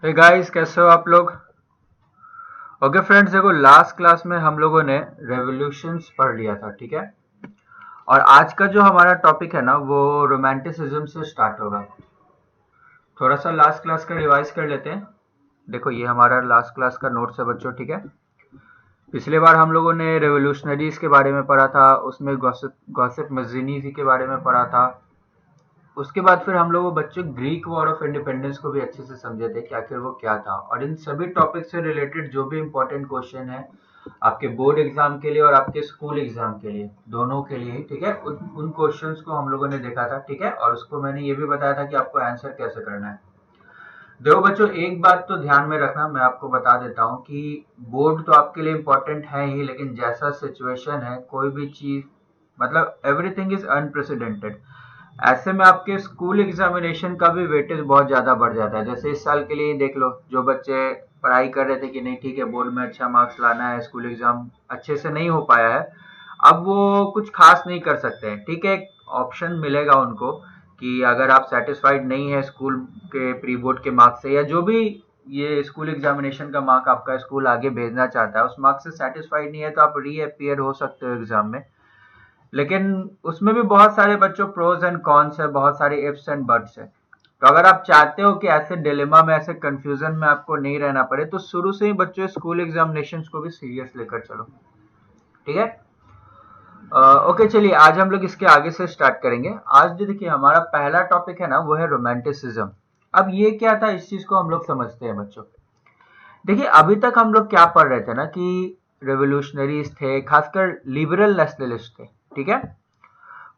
Hey guys, कैसे हो आप लोग? ओके फ्रेंड्स, देखो लास्ट क्लास में हम लोगों ने रेवोल्यूशंस पढ़ लिया था, ठीक है। और आज का जो हमारा टॉपिक है ना, वो रोमांटिसिज्म से स्टार्ट होगा। थोड़ा सा लास्ट क्लास का रिवाइज कर लेते हैं। देखो, ये हमारा लास्ट क्लास का नोट्स है बच्चों, ठीक है। पिछले बार हम लोगों ने रेवोल्यूशनरीज के बारे में पढ़ा था, उसमें गॉसिप गॉसिप मजीनी के बारे में पढ़ा था। उसके बाद फिर हम लोग बच्चों ग्रीक वॉर ऑफ इंडिपेंडेंस को भी अच्छे से समझे थे कि आखिर वो क्या था, और इन सभी टॉपिक से रिलेटेड जो भी इंपॉर्टेंट क्वेश्चन है आपके बोर्ड एग्जाम के लिए और आपके स्कूल एग्जाम के लिए, दोनों के लिए ही, ठीक है, उन क्वेश्चंस को हम लोगों ने देखा था, ठीक है। और उसको मैंने ये भी बताया था कि आपको आंसर कैसे करना है। देखो बच्चों, एक बात तो ध्यान में रखना, मैं आपको बता देता हूँ कि बोर्ड तो आपके लिए इम्पोर्टेंट है ही, लेकिन जैसा सिचुएशन है, कोई भी चीज, मतलब एवरीथिंग इज अनप्रेसिडेंटेड। ऐसे में आपके स्कूल एग्जामिनेशन का भी वेटेज बहुत ज्यादा बढ़ जाता है। जैसे इस साल के लिए देख लो, जो बच्चे पढ़ाई कर रहे थे कि नहीं ठीक है, बोर्ड में अच्छा मार्क्स लाना है, स्कूल एग्जाम अच्छे से नहीं हो पाया है, अब वो कुछ खास नहीं कर सकते हैं, ठीक है। एक ऑप्शन मिलेगा उनको कि अगर आप सेटिस्फाइड नहीं है स्कूल के प्री बोर्ड के मार्क्स से, या जो भी ये स्कूल एग्जामिनेशन का मार्क आपका स्कूल आगे भेजना चाहता है, उस मार्क्स से सेटिस्फाइड नहीं है, तो आप री अपीयर हो सकते हो एग्जाम में। लेकिन उसमें भी बहुत सारे बच्चों प्रोज एंड कॉन्स है, बहुत सारे इफ्स एंड बट्स है। तो अगर आप चाहते हो कि ऐसे डिलेमा में, ऐसे कंफ्यूजन में आपको नहीं रहना पड़े, तो शुरू से ही बच्चों स्कूल एग्जामिनेशन को भी सीरियस लेकर चलो, ठीक है। ओके, चलिए आज हम लोग इसके आगे से स्टार्ट करेंगे। आज जो देखिए हमारा पहला टॉपिक है ना, वो है रोमांटिसिज्म। अब ये क्या था, इस चीज को हम लोग समझते हैं बच्चों। देखिए, अभी तक हम लोग क्या पढ़ रहे थे ना कि रेवोल्यूशनरीज थे, खासकर लिबरल नेशनलिस्ट थे, ठीक है।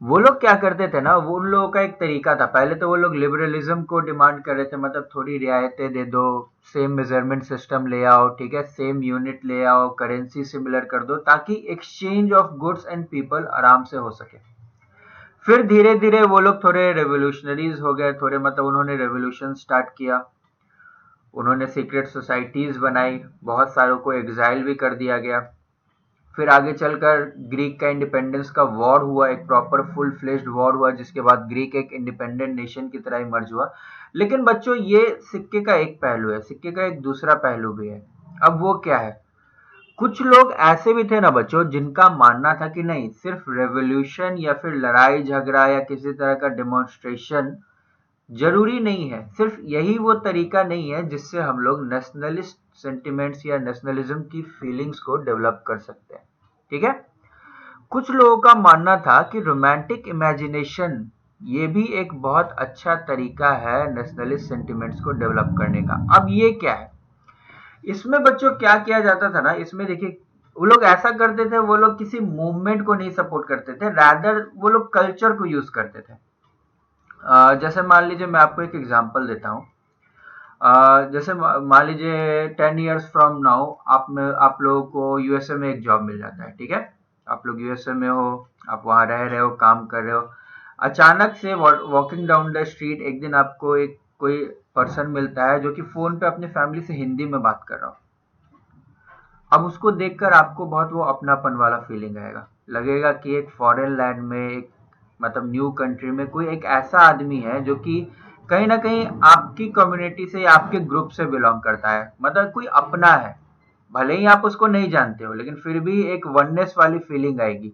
वो लोग क्या करते थे ना, वो उन लोगों का एक तरीका था। पहले तो वो लोग लिबरलिज्म को डिमांड कर रहे थे, मतलब थोड़ी रियायतें दे दो, सेम मेजरमेंट सिस्टम ले आओ, ठीक है, सेम यूनिट ले आओ, करेंसी सिमिलर कर दो, ताकि exchange of goods and people आराम से हो सके। फिर धीरे धीरे वो लोग थोड़े रेवोल्यूशनरीज हो गए, थोड़े मतलब उन्होंने रेवोल्यूशन स्टार्ट किया, उन्होंने सीक्रेट सोसाइटीज बनाई, बहुत सारों को एग्जाइल भी कर दिया गया। फिर आगे चलकर ग्रीक का इंडिपेंडेंस का वॉर हुआ, एक प्रॉपर फुल फ्लेज्ड वॉर हुआ, जिसके बाद ग्रीक एक इंडिपेंडेंट नेशन की तरह इमर्ज हुआ। लेकिन बच्चों, ये सिक्के का एक पहलू है, सिक्के का एक दूसरा पहलू भी है। अब वो क्या है, कुछ लोग ऐसे भी थे ना बच्चों, जिनका मानना था कि नहीं, सिर्फ रेवोल्यूशन या फिर लड़ाई झगड़ा या किसी तरह का डेमोन्स्ट्रेशन जरूरी नहीं है, सिर्फ यही वो तरीका नहीं है जिससे हम लोग नेशनलिस्ट सेंटिमेंट्स या नेशनलिज्म की फीलिंग्स को डेवलप कर सकते हैं, ठीक है। कुछ लोगों का मानना था कि रोमांटिक इमेजिनेशन ये भी एक बहुत अच्छा तरीका है नेशनलिस्ट सेंटिमेंट्स को डेवलप करने का। अब ये क्या है, इसमें बच्चों क्या किया जाता था ना, इसमें देखिए, वो लोग ऐसा करते थे, वो लोग किसी मूवमेंट को नहीं सपोर्ट करते थे, रैदर वो लोग कल्चर को यूज करते थे। जैसे मान लीजिए, मैं आपको एक एग्जांपल देता हूँ। जैसे मान लीजिए 10 years फ्रॉम नाउ आप लोगों को यूएसए में एक जॉब मिल जाता है, ठीक है। आप लोग यूएसए में हो, आप वहाँ रह रहे हो, काम कर रहे हो। अचानक से वॉकिंग डाउन द स्ट्रीट एक दिन आपको एक कोई पर्सन मिलता है जो कि फोन पे अपनी फैमिली से हिंदी में बात कर रहा हो। अब उसको देखकर आपको बहुत वो अपनापन वाला फीलिंग आएगा, लगेगा कि एक फॉरेन लैंड में, एक मतलब न्यू कंट्री में कोई एक ऐसा आदमी है जो कि कहीं ना कहीं आपकी कम्युनिटी से या आपके ग्रुप से बिलोंग करता है, मतलब कोई अपना है। भले ही आप उसको नहीं जानते हो, लेकिन फिर भी एक वननेस वाली फीलिंग आएगी।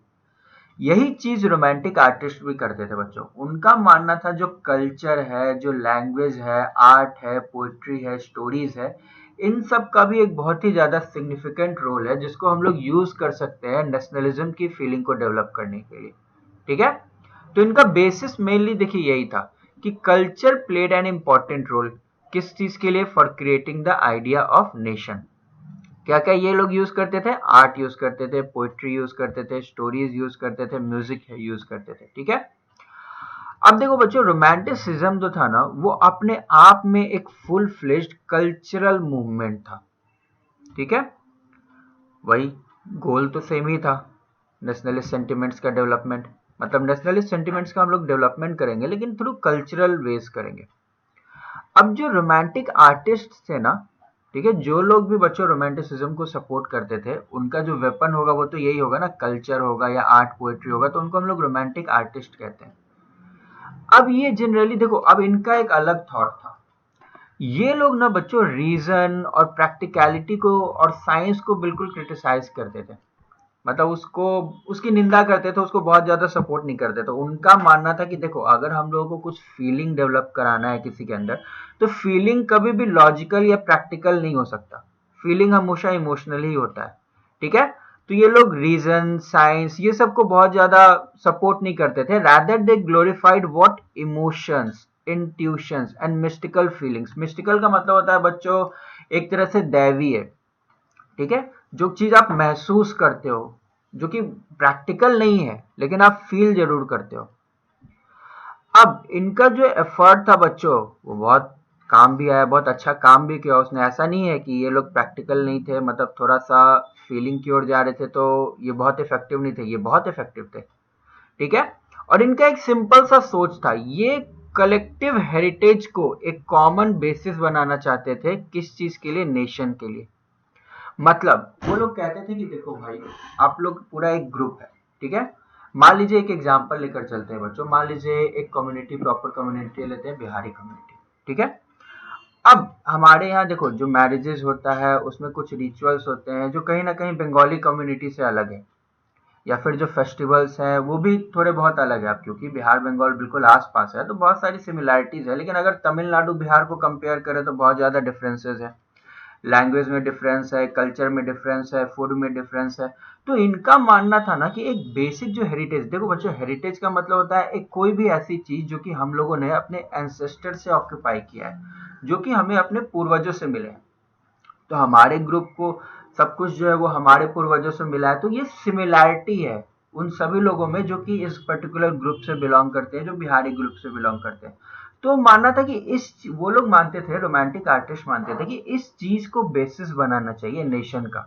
यही चीज रोमांटिक आर्टिस्ट भी करते थे बच्चों। उनका मानना था जो कल्चर है, जो लैंग्वेज है, आर्ट है, पोइट्री है, स्टोरीज है, इन सब का भी एक बहुत ही ज्यादा सिग्निफिकेंट रोल है, जिसको हम लोग यूज कर सकते हैं नेशनलिज्म की फीलिंग को डेवलप करने के लिए, ठीक है। तो इनका बेसिस मेनली देखिए यही था कि culture played an important role, किस चीज के लिए, for creating the idea of nation. क्या क्या ये लोग यूज करते थे, आर्ट यूज करते थे, पोइट्री यूज करते थे, स्टोरीज यूज करते थे, म्यूजिक यूज करते थे, ठीक है। अब देखो बच्चों, रोमांटिसिज्म जो था ना, वो अपने आप में एक फुल फ्लेज्ड कल्चरल मूवमेंट था, ठीक है। वही गोल तो सेम ही था, नेशनलिस्ट सेंटिमेंट्स का डेवलपमेंट। मतलब नेशनलिस्ट सेंटिमेंट्स का हम लोग डेवलपमेंट करेंगे, लेकिन थ्रू कल्चरल वेज करेंगे। अब जो रोमांटिक आर्टिस्ट थे ना, ठीक है, जो लोग भी बच्चों रोमांटिसिज्म को सपोर्ट करते थे, उनका जो वेपन होगा वो तो यही होगा ना, कल्चर होगा या आर्ट पोएट्री होगा, तो उनको हम लोग रोमांटिक आर्टिस्ट कहते हैं। अब ये जनरली देखो, अब इनका एक अलग थॉट था। ये लोग ना बच्चों रीजन और प्रैक्टिकलिटी को और साइंस को बिल्कुल क्रिटिसाइज करते थे, मतलब उसको उसकी निंदा करते थे, उसको बहुत ज्यादा सपोर्ट नहीं करते। तो उनका मानना था कि देखो अगर हम लोगों को कुछ फीलिंग डेवलप कराना है किसी के अंदर, तो फीलिंग कभी भी लॉजिकल या प्रैक्टिकल नहीं हो सकता, फीलिंग हमेशा इमोशनल ही होता है, ठीक है। तो ये लोग रीजन साइंस ये सब को बहुत ज्यादा सपोर्ट नहीं करते थे, rather they glorified what emotions intuitions and mystical feelings. Mystical का मतलब होता है बच्चों एक तरह से दैवीय, ठीक है, जो चीज आप महसूस करते हो, जो कि प्रैक्टिकल नहीं है लेकिन आप फील जरूर करते हो। अब इनका जो एफर्ट था बच्चों वो बहुत काम भी आया, बहुत अच्छा काम भी किया उसने। ऐसा नहीं है कि ये लोग प्रैक्टिकल नहीं थे, मतलब थोड़ा सा फीलिंग की ओर जा रहे थे तो ये बहुत इफेक्टिव नहीं थे, ये बहुत इफेक्टिव थे, ठीक है। और इनका एक सिंपल सा सोच था, ये कलेक्टिव हेरिटेज को एक कॉमन बेसिस बनाना चाहते थे, किस चीज के लिए, नेशन के लिए। मतलब वो लोग कहते थे कि देखो भाई आप लोग पूरा एक ग्रुप है, ठीक है। मान लीजिए एक एग्जांपल लेकर चलते हैं बच्चों, मान लीजिए एक कम्युनिटी, प्रॉपर कम्युनिटी लेते हैं, बिहारी कम्युनिटी, ठीक है। अब हमारे यहाँ देखो जो मैरिजेस होता है उसमें कुछ रिचुअल्स होते हैं जो कहीं ना कहीं बंगाली कम्युनिटी से अलग है, या फिर जो फेस्टिवल्स हैं वो भी थोड़े बहुत अलग है। अब क्योंकि बिहार बंगाल बिल्कुल आस पास है तो बहुत सारी सिमिलैरिटीज है, लेकिन अगर तमिलनाडु बिहार को कंपेयर करें तो बहुत ज्यादा डिफरेंसेस है। लैंग्वेज में डिफरेंस है, कल्चर में डिफरेंस है, फूड में डिफरेंस है। तो इनका मानना था ना कि एक बेसिक जो हेरिटेज, देखो बच्चों हेरिटेज का मतलब होता है एक कोई भी ऐसी चीज जो कि हम लोगों ने अपने एंसेस्टर से ऑक्यूपाई किया है, जो कि हमें अपने पूर्वजों से मिले हैं। तो हमारे ग्रुप को सब कुछ जो है वो हमारे पूर्वजों से मिला है, तो ये सिमिलैरिटी है उन सभी लोगों में जो कि इस पर्टिकुलर ग्रुप से बिलोंग करते हैं, जो बिहारी ग्रुप से बिलोंग करते हैं। तो मानना था कि इस वो लोग मानते थे, रोमांटिक आर्टिस्ट मानते थे कि इस चीज को बेसिस बनाना चाहिए नेशन का,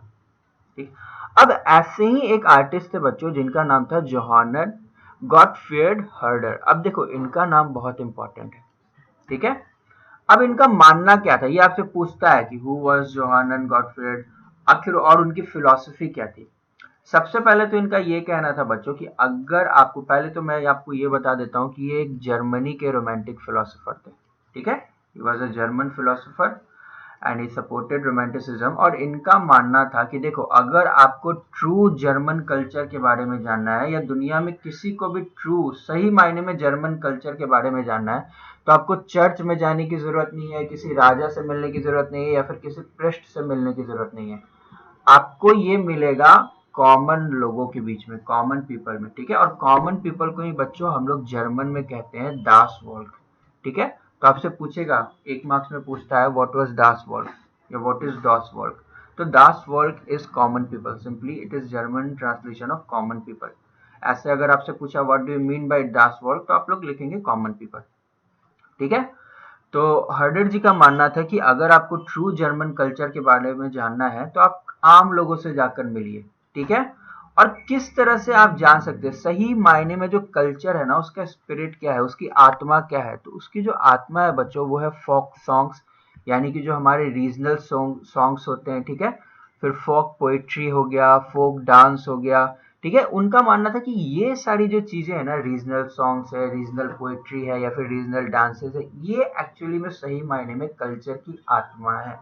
ठीक। अब ऐसे ही एक आर्टिस्ट थे बच्चों जिनका नाम था जोहानन गॉटफ्रीड हर्डर। अब देखो इनका नाम बहुत इंपॉर्टेंट है, ठीक है। अब इनका मानना क्या था, ये आपसे पूछता है कि हु वाज जोहानन गॉटफ्रीड, आखिर और उनकी फिलॉसफी क्या थी। सबसे पहले तो इनका ये कहना था बच्चों कि अगर आपको, पहले तो मैं आपको ये बता देता हूँ कि ये एक जर्मनी के रोमांटिक फिलोसोफर थे, ठीक है। He was a German philosopher and he supported romanticism. और इनका मानना था कि देखो अगर आपको ट्रू जर्मन कल्चर के बारे में जानना है, या दुनिया में किसी को भी ट्रू सही मायने में जर्मन कल्चर के बारे में जानना है, तो आपको चर्च में जाने की जरूरत नहीं है, किसी राजा से मिलने की जरूरत नहीं है, या फिर किसी पृष्ठ से मिलने की जरूरत नहीं है। आपको ये मिलेगा कॉमन लोगों के बीच में, कॉमन पीपल में, ठीक है। और कॉमन पीपल को ही बच्चों हम लोग जर्मन में कहते हैं दास वॉल्क, ठीक है। तो आपसे पूछेगा, एक मार्क्स में पूछता है व्हाट वाज दास वॉल्क या व्हाट इज दास वॉल्क। तो das volk is common people, simply it is German translation of common people. ऐसे अगर आपसे पूछा what do you mean by das volk, तो आप लोग लिखेंगे कॉमन पीपल, ठीक है। तो हर्डर जी का मानना था कि अगर आपको ट्रू जर्मन कल्चर के बारे में जानना है तो आप आम लोगों से जाकर मिलिए, ठीक है। और किस तरह से आप जान सकते हैं सही मायने में जो कल्चर है ना, उसका स्पिरिट क्या है, उसकी आत्मा क्या है। तो उसकी जो आत्मा है बच्चों वो है फोक सॉन्ग्स, यानी कि जो हमारे रीजनल सॉन्ग्स होते हैं, ठीक है। फिर फोक पोएट्री हो गया, फोक डांस हो गया, ठीक है। उनका मानना था कि ये सारी जो चीजें हैं ना, रीजनल सॉन्ग्स है, रीजनल पोएट्री है, या फिर रीजनल डांसेस है, ये एक्चुअली में सही मायने में कल्चर की आत्मा है,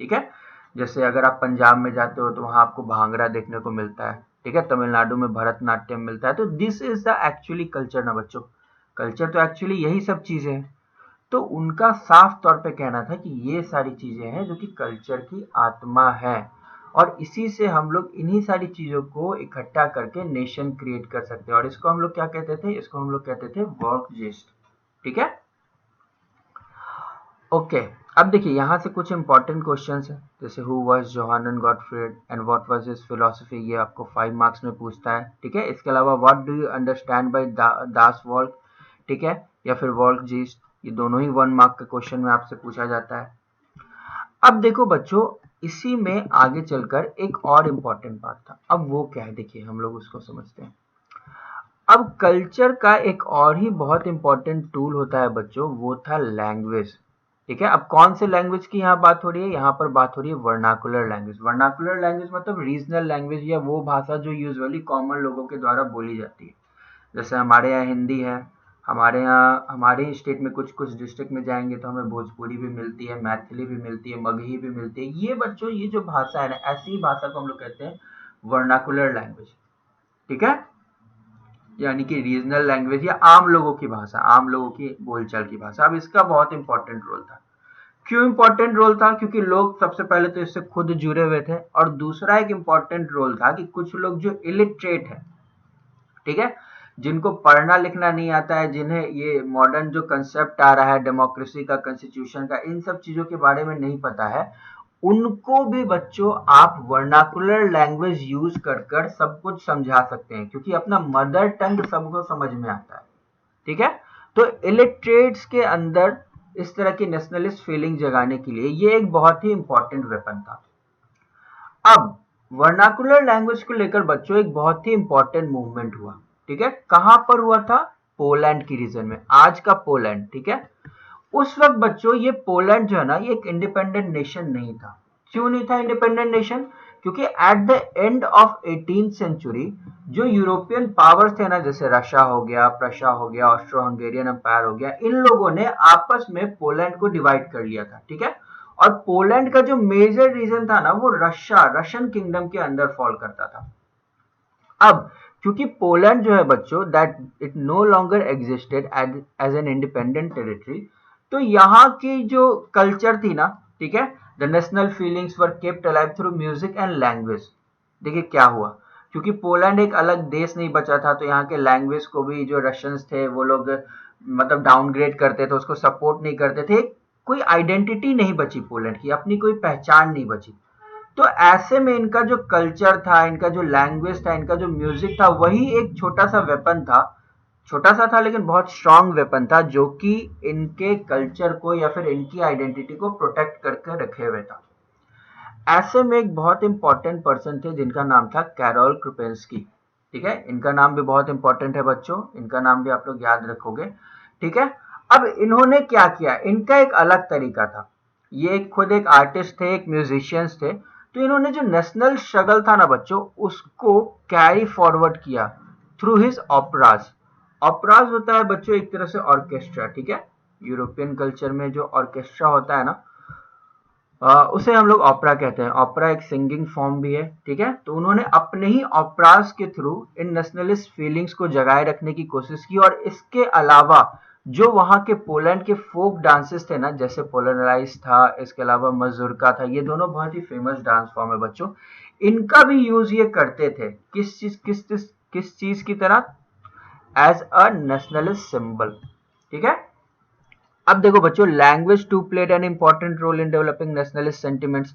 ठीक है। जैसे अगर आप पंजाब में जाते हो तो वहां आपको भांगड़ा देखने को मिलता है, ठीक है। तमिलनाडु में भरतनाट्यम मिलता है। तो this is the actually culture ना बच्चों, कल्चर तो एक्चुअली यही सब चीजें हैं। तो उनका साफ तौर पे कहना था कि ये सारी चीजें हैं जो कि कल्चर की आत्मा है, और इसी से हम लोग इन्हीं सारी चीजों को इकट्ठा करके नेशन क्रिएट कर सकते हैं। और इसको हम लोग क्या कहते थे, इसको हम लोग कहते थे वर्क जिस्ट, ठीक है। ओके, अब देखिए यहाँ से कुछ इंपॉर्टेंट क्वेश्चंस हैं, जैसे who was Johann Gottfried and what was his philosophy, ये आपको 5 मार्क्स में पूछता है, ठीक है। इसके अलावा what do you understand by das walk, ठीक है, या फिर वॉल्क जीस्ट, ये दोनों ही 1 मार्क के क्वेश्चन में आपसे पूछा जाता है। अब देखो बच्चों, इसी में आगे चलकर एक और इम्पोर्टेंट बात था, अब वो क्या है देखिए हम लोग उसको समझते हैं। अब कल्चर का एक और ही बहुत इंपॉर्टेंट टूल होता है बच्चों, वो था लैंग्वेज, ठीक है। अब कौन से लैंग्वेज की यहाँ बात हो रही है, यहाँ पर बात हो रही है वर्नाकुलर लैंग्वेज। वर्नाकुलर लैंग्वेज मतलब रीजनल लैंग्वेज, या वो भाषा जो यूजुअली कॉमन लोगों के द्वारा बोली जाती है। जैसे हमारे यहाँ हिंदी है, हमारे यहाँ हमारे स्टेट में कुछ कुछ डिस्ट्रिक्ट में जाएंगे तो हमें भोजपुरी भी मिलती है, मैथिली भी मिलती है, मगही भी मिलती है। ये बच्चों ये जो भाषा है ना, ऐसी ही भाषा को हम लोग कहते हैं वर्नाकुलर लैंग्वेज। ठीक है, यानी कि रीजनल लैंग्वेज या आम लोगों की भाषा, आम लोगों की बोलचाल की भाषा। अब इसका बहुत इंपॉर्टेंट रोल था। क्यों इंपॉर्टेंट रोल था? क्योंकि लोग सबसे पहले तो इससे खुद जुड़े हुए थे, और दूसरा एक इंपॉर्टेंट रोल था कि कुछ लोग जो इलिटरेट है, ठीक है, जिनको पढ़ना लिखना नहीं आता है, जिन्हें ये मॉडर्न जो कंसेप्ट आ रहा है डेमोक्रेसी का, कॉन्स्टिट्यूशन का, इन सब चीजों के बारे में नहीं पता है, उनको भी बच्चों आप वर्नाकुलर लैंग्वेज यूज कर कर सब कुछ समझा सकते हैं, क्योंकि अपना मदर टंग सबको समझ में आता है। ठीक है, तो इलिटरेट्स के अंदर इस तरह की नेशनलिस्ट फीलिंग जगाने के लिए ये एक बहुत ही इंपॉर्टेंट वेपन था। अब वर्नाकुलर लैंग्वेज को लेकर बच्चों एक बहुत ही इंपॉर्टेंट मूवमेंट हुआ। ठीक है, कहां पर हुआ था? पोलैंड की रीजन में, आज का पोलैंड। ठीक है, उस वक्त बच्चों ये पोलैंड जो है ना, ये एक इंडिपेंडेंट नेशन नहीं था। क्यों नहीं था इंडिपेंडेंट नेशन? क्योंकि at the end of 18th century जो यूरोपियन पावर्स थे ना, जैसे रशिया हो गया, प्रशा हो गया, ऑस्ट्रो हंगेरियन एम्पायर हो गया, इन लोगों ने आपस में पोलैंड को डिवाइड कर लिया था। ठीक है, और पोलैंड का जो मेजर रीजन था ना, वो रशियन किंगडम के अंदर फॉल करता था। अब क्योंकि पोलैंड जो है बच्चों, that it no longer existed as an independent territory, तो यहाँ की जो कल्चर थी ना, ठीक है, the national feelings were kept alive through music and language. देखिए क्या हुआ, क्योंकि पोलैंड एक अलग देश नहीं बचा था, तो यहाँ के लैंग्वेज को भी जो रशियंस थे वो लोग मतलब डाउनग्रेड करते थे, उसको सपोर्ट नहीं करते थे। कोई आइडेंटिटी नहीं बची पोलैंड की, अपनी कोई पहचान नहीं बची। तो ऐसे में इनका जो कल्चर था, इनका जो लैंग्वेज था, इनका जो म्यूजिक था, वही एक छोटा सा वेपन था। छोटा सा था लेकिन बहुत स्ट्रांग वेपन था, जो कि इनके कल्चर को या फिर इनकी आइडेंटिटी को प्रोटेक्ट करके रखे हुए था। ऐसे में एक बहुत इंपॉर्टेंट पर्सन थे जिनका नाम था कैरोल क्रुपेंस्की। ठीक है, इनका नाम भी बहुत इंपॉर्टेंट है बच्चों, इनका नाम भी आप लोग याद रखोगे। ठीक है, अब इन्होंने क्या किया, इनका एक अलग तरीका था। ये खुद एक आर्टिस्ट थे, एक म्यूजिशियंस थे, तो इन्होंने जो नेशनल स्ट्रगल था ना बच्चों, उसको कैरी फॉरवर्ड किया थ्रू हिज ऑपराज। ऑपराज होता है बच्चों एक तरह से ऑर्केस्ट्रा। ठीक है, यूरोपियन कल्चर में जो ऑर्केस्ट्रा होता है ना, उसे हम लोग ऑपरा कहते हैं। ऑपरा एक सिंगिंग फॉर्म भी है। ठीक है, तो उन्होंने अपने ही ऑपरास के थ्रू इन नेशनलिस्ट फीलिंग्स को जगाए रखने की कोशिश की। और इसके अलावा जो वहां के पोलैंड के फोक डांसेस थे ना, जैसे पोलराइज था, इसके अलावा मजूरका था, ये दोनों बहुत ही फेमस डांस फॉर्म है बच्चों, इनका भी यूज ये करते थे। किस चीज की तरह? As a nationalist symbol. ठीक है, अब देखो बच्चों, language too played an important role in developing nationalist sentiments.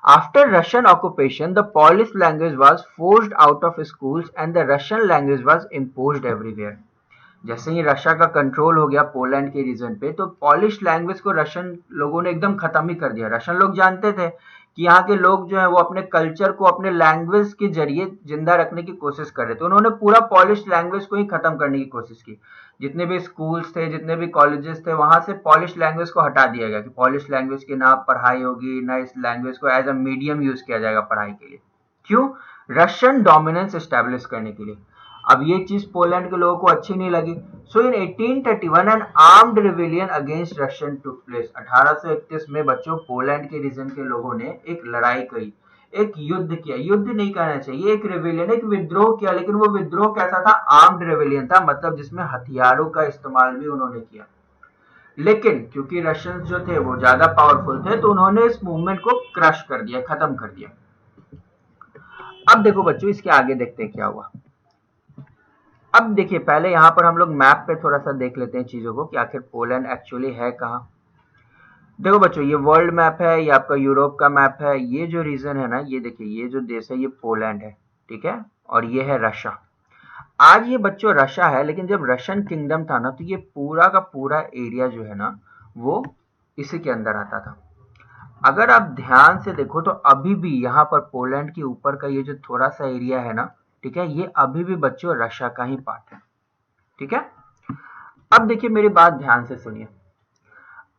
After Russian occupation the Polish language was forced out of schools and the Russian language was imposed everywhere. जैसे ही Russia का control हो गया पोलैंड के reason पे, तो polish language को Russian लोगों ने एकदम खत्म ही कर दिया। रशियन लोग जानते थे कि यहाँ के लोग जो है वो अपने कल्चर को अपने लैंग्वेज के जरिए जिंदा रखने की कोशिश कर रहे थे। उन्होंने पूरा पॉलिश लैंग्वेज को ही खत्म करने की कोशिश की। जितने भी स्कूल्स थे, जितने भी कॉलेजेस थे, वहां से पॉलिश लैंग्वेज को हटा दिया गया कि पॉलिश लैंग्वेज की ना पढ़ाई होगी, ना इस लैंग्वेज को एज अ मीडियम यूज किया जाएगा पढ़ाई के लिए। क्यों? रशियन डोमिनेंस एस्टेब्लिश करने के लिए। अब ये चीज पोलैंड के लोगों को अच्छी नहीं लगी। सो इन 1831 N armed rebellion against Russian took place. 1831 में बच्चों पोलैंड के रीजन के लोगों ने एक लड़ाई करी, एक युद्ध किया। युद्ध नहीं कहना चाहिए, एक रिविलियन, एक विद्रोह किया। लेकिन वो विद्रोह कैसा था? आर्म्ड रिविलियन था, मतलब जिसमें हथियारों का इस्तेमाल भी उन्होंने किया। लेकिन क्योंकि रशियंस जो थे वो ज्यादा पावरफुल थे, तो उन्होंने इस मूवमेंट को क्रश कर दिया, खत्म कर दिया। अब देखो बच्चों, इसके आगे देखते हैं क्या हुआ। अब देखिए, पहले यहाँ पर हम लोग मैप पे थोड़ा सा देख लेते हैं चीजों को कि आखिर पोलैंड एक्चुअली है कहाँ। देखो बच्चों, ये वर्ल्ड मैप है, ये आपका यूरोप का मैप है। ये जो रीजन है ना, ये देखिए, ये जो देश है ये पोलैंड है। ठीक है, और ये है रशिया। आज ये बच्चों रशिया है, लेकिन जब रशियन किंगडम था ना, तो ये पूरा का पूरा एरिया जो है ना, वो इसी के अंदर आता था। अगर आप ध्यान से देखो तो अभी भी यहाँ पर पोलैंड के ऊपर का ये जो थोड़ा सा एरिया है ना, ठीक है, ये अभी भी बच्चों रशिया का ही पार्ट है। ठीक है, अब देखिए मेरी बात ध्यान से सुनिए।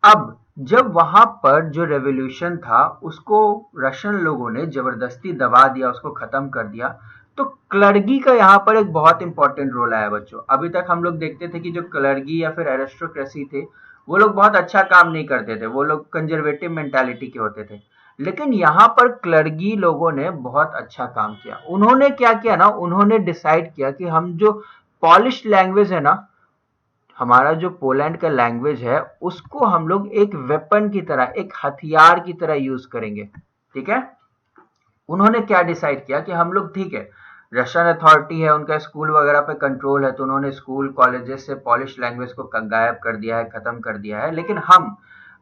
अब जब वहां पर जो रेवोल्यूशन था उसको रशियन लोगों ने जबरदस्ती दबा दिया, उसको खत्म कर दिया, तो क्लर्गी का यहाँ पर एक बहुत इंपॉर्टेंट रोल आया बच्चों। अभी तक हम लोग देखते थे कि जो क्लर्गी या फिर एरिस्टोक्रेसी थे, वो लोग बहुत अच्छा काम नहीं करते थे, वो लोग कंजर्वेटिव मेंटालिटी के होते थे। लेकिन यहाँ पर क्लर्गी लोगों ने बहुत अच्छा काम किया। उन्होंने क्या किया ना, उन्होंने डिसाइड किया कि हम जो पॉलिश लैंग्वेज है ना, हमारा जो पोलैंड का लैंग्वेज है, उसको हम लोग एक वेपन की तरह, एक हथियार की तरह यूज करेंगे। ठीक है। उन्होंने क्या डिसाइड किया कि हम लोग, ठीक है, रशियन अथॉरिटी है, उनका स्कूल वगैरह पे कंट्रोल है, तो उन्होंने स्कूल कॉलेजेस से पॉलिश लैंग्वेज को गायब कर दिया है, खत्म कर दिया है। लेकिन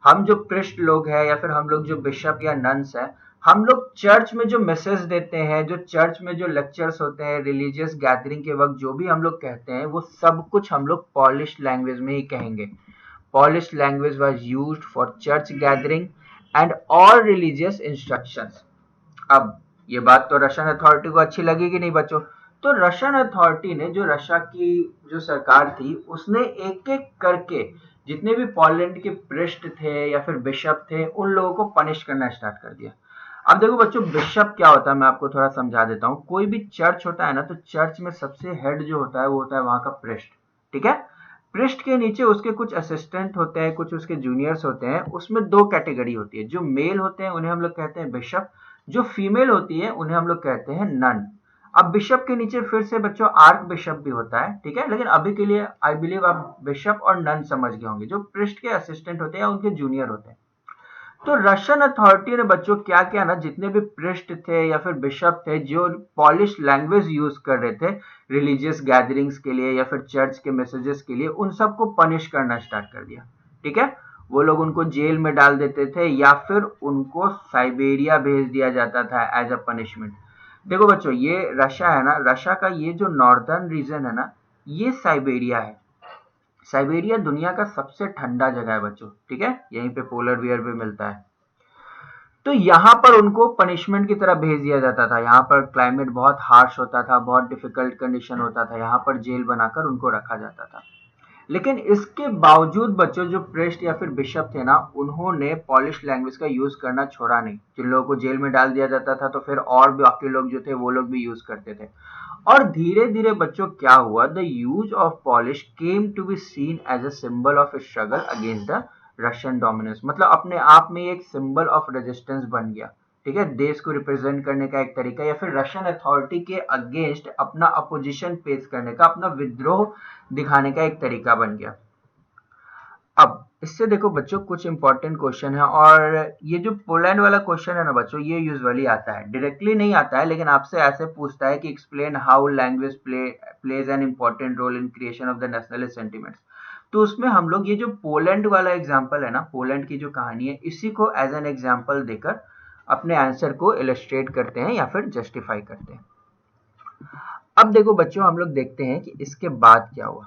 हम जो पृष्ठ लोग हैं या फिर हम लोग जो बिशप या नन्स हैं, हम लोग चर्च में जो मैसेज देते हैं, जो चर्च में जो लेक्चर्स होते हैं, रिलीजियस गैदरिंग के वक्त जो भी हम लोग कहते हैं, वो सब कुछ हम लोग पॉलिश लैंग्वेज में ही कहेंगे। Polish language was used for church gathering and all religious instructions. अब ये बात तो रशियन अथॉरिटी को अच्छी लगी कि नहीं बच्चों? तो रशियन अथॉरिटी ने, जो रशिया की जो सरकार थी, उसने एक एक करके जितने भी पोलैंड के पृष्ठ थे या फिर बिशप थे, उन लोगों को पनिश करना स्टार्ट कर दिया। अब देखो बच्चों, बिशप क्या होता है मैं आपको थोड़ा समझा देता हूँ। कोई भी चर्च होता है ना, तो चर्च में सबसे हेड जो होता है वो होता है वहां का पृष्ठ। ठीक है। पृष्ठ के नीचे उसके कुछ असिस्टेंट होते हैं, कुछ उसके जूनियर्स होते हैं। उसमें दो कैटेगरी होती है। जो मेल होते हैं उन्हें हम लोग कहते हैं बिशप, जो फीमेल होती है उन्हें हम लोग कहते हैं नन। अब बिशप के नीचे फिर से बच्चों आर्क बिशप भी होता है। ठीक है। लेकिन अभी के लिए आई बिलीव आप बिशप और नन समझ गए होंगे, जो पृष्ठ के असिस्टेंट होते हैं या उनके जूनियर होते हैं। तो रशियन अथॉरिटी ने बच्चों क्या किया ना, जितने भी पृष्ठ थे या फिर बिशप थे जो पॉलिश लैंग्वेज यूज कर रहे थे रिलीजियस गैदरिंग्स के लिए या फिर चर्च के मैसेजेस के लिए, उन सबको पनिश करना स्टार्ट कर दिया। ठीक है। वो लोग उनको जेल में डाल देते थे या फिर उनको साइबेरिया भेज दिया जाता था एज अ पनिशमेंट। देखो बच्चों, ये रशिया है ना, रशिया का ये जो नॉर्दर्न रीजन है ना, ये साइबेरिया है। साइबेरिया दुनिया का सबसे ठंडा जगह है बच्चों। ठीक है। यहीं पे पोलर बियर भी मिलता है। तो यहाँ पर उनको पनिशमेंट की तरह भेज दिया जाता था। यहाँ पर क्लाइमेट बहुत हार्श होता था, बहुत डिफिकल्ट कंडीशन होता था, यहाँ पर जेल बनाकर उनको रखा जाता था। लेकिन इसके बावजूद बच्चों, जो प्रेस्ट या फिर बिशप थे ना, उन्होंने पॉलिश लैंग्वेज का यूज करना छोड़ा नहीं। जिन लोगों को जेल में डाल दिया जाता था तो फिर और बाकी लोग जो थे वो लोग भी यूज करते थे। और धीरे धीरे बच्चों क्या हुआ, the use of Polish came to be seen as a symbol of struggle against the Russian dominance. मतलब अपने आप में एक सिंबल ऑफ रेजिस्टेंस बन गया। ठीक है। देश को रिप्रेजेंट करने का एक तरीका, या फिर रशियन अथॉरिटी के अगेंस्ट अपना अपोजिशन पेश करने का, अपना विद्रोह दिखाने का एक तरीका बन गया। अब इससे देखो बच्चों, कुछ इंपॉर्टेंट क्वेश्चन है। और ये जो पोलैंड वाला क्वेश्चन है ना बच्चों, ये यूजुअली आता है, डायरेक्टली नहीं आता है, लेकिन आपसे ऐसे पूछता है कि explain how language plays an important role in creation of the nationalist sentiments. तो उसमें हम लोग ये जो पोलैंड वाला एग्जाम्पल है ना, पोलैंड की जो कहानी है, इसी को एज एन एग्जाम्पल देकर अपने आंसर को इलस्ट्रेट करते हैं या फिर जस्टिफाई करते हैं। अब देखो बच्चों, हम लोग देखते हैं कि इसके बाद क्या हुआ।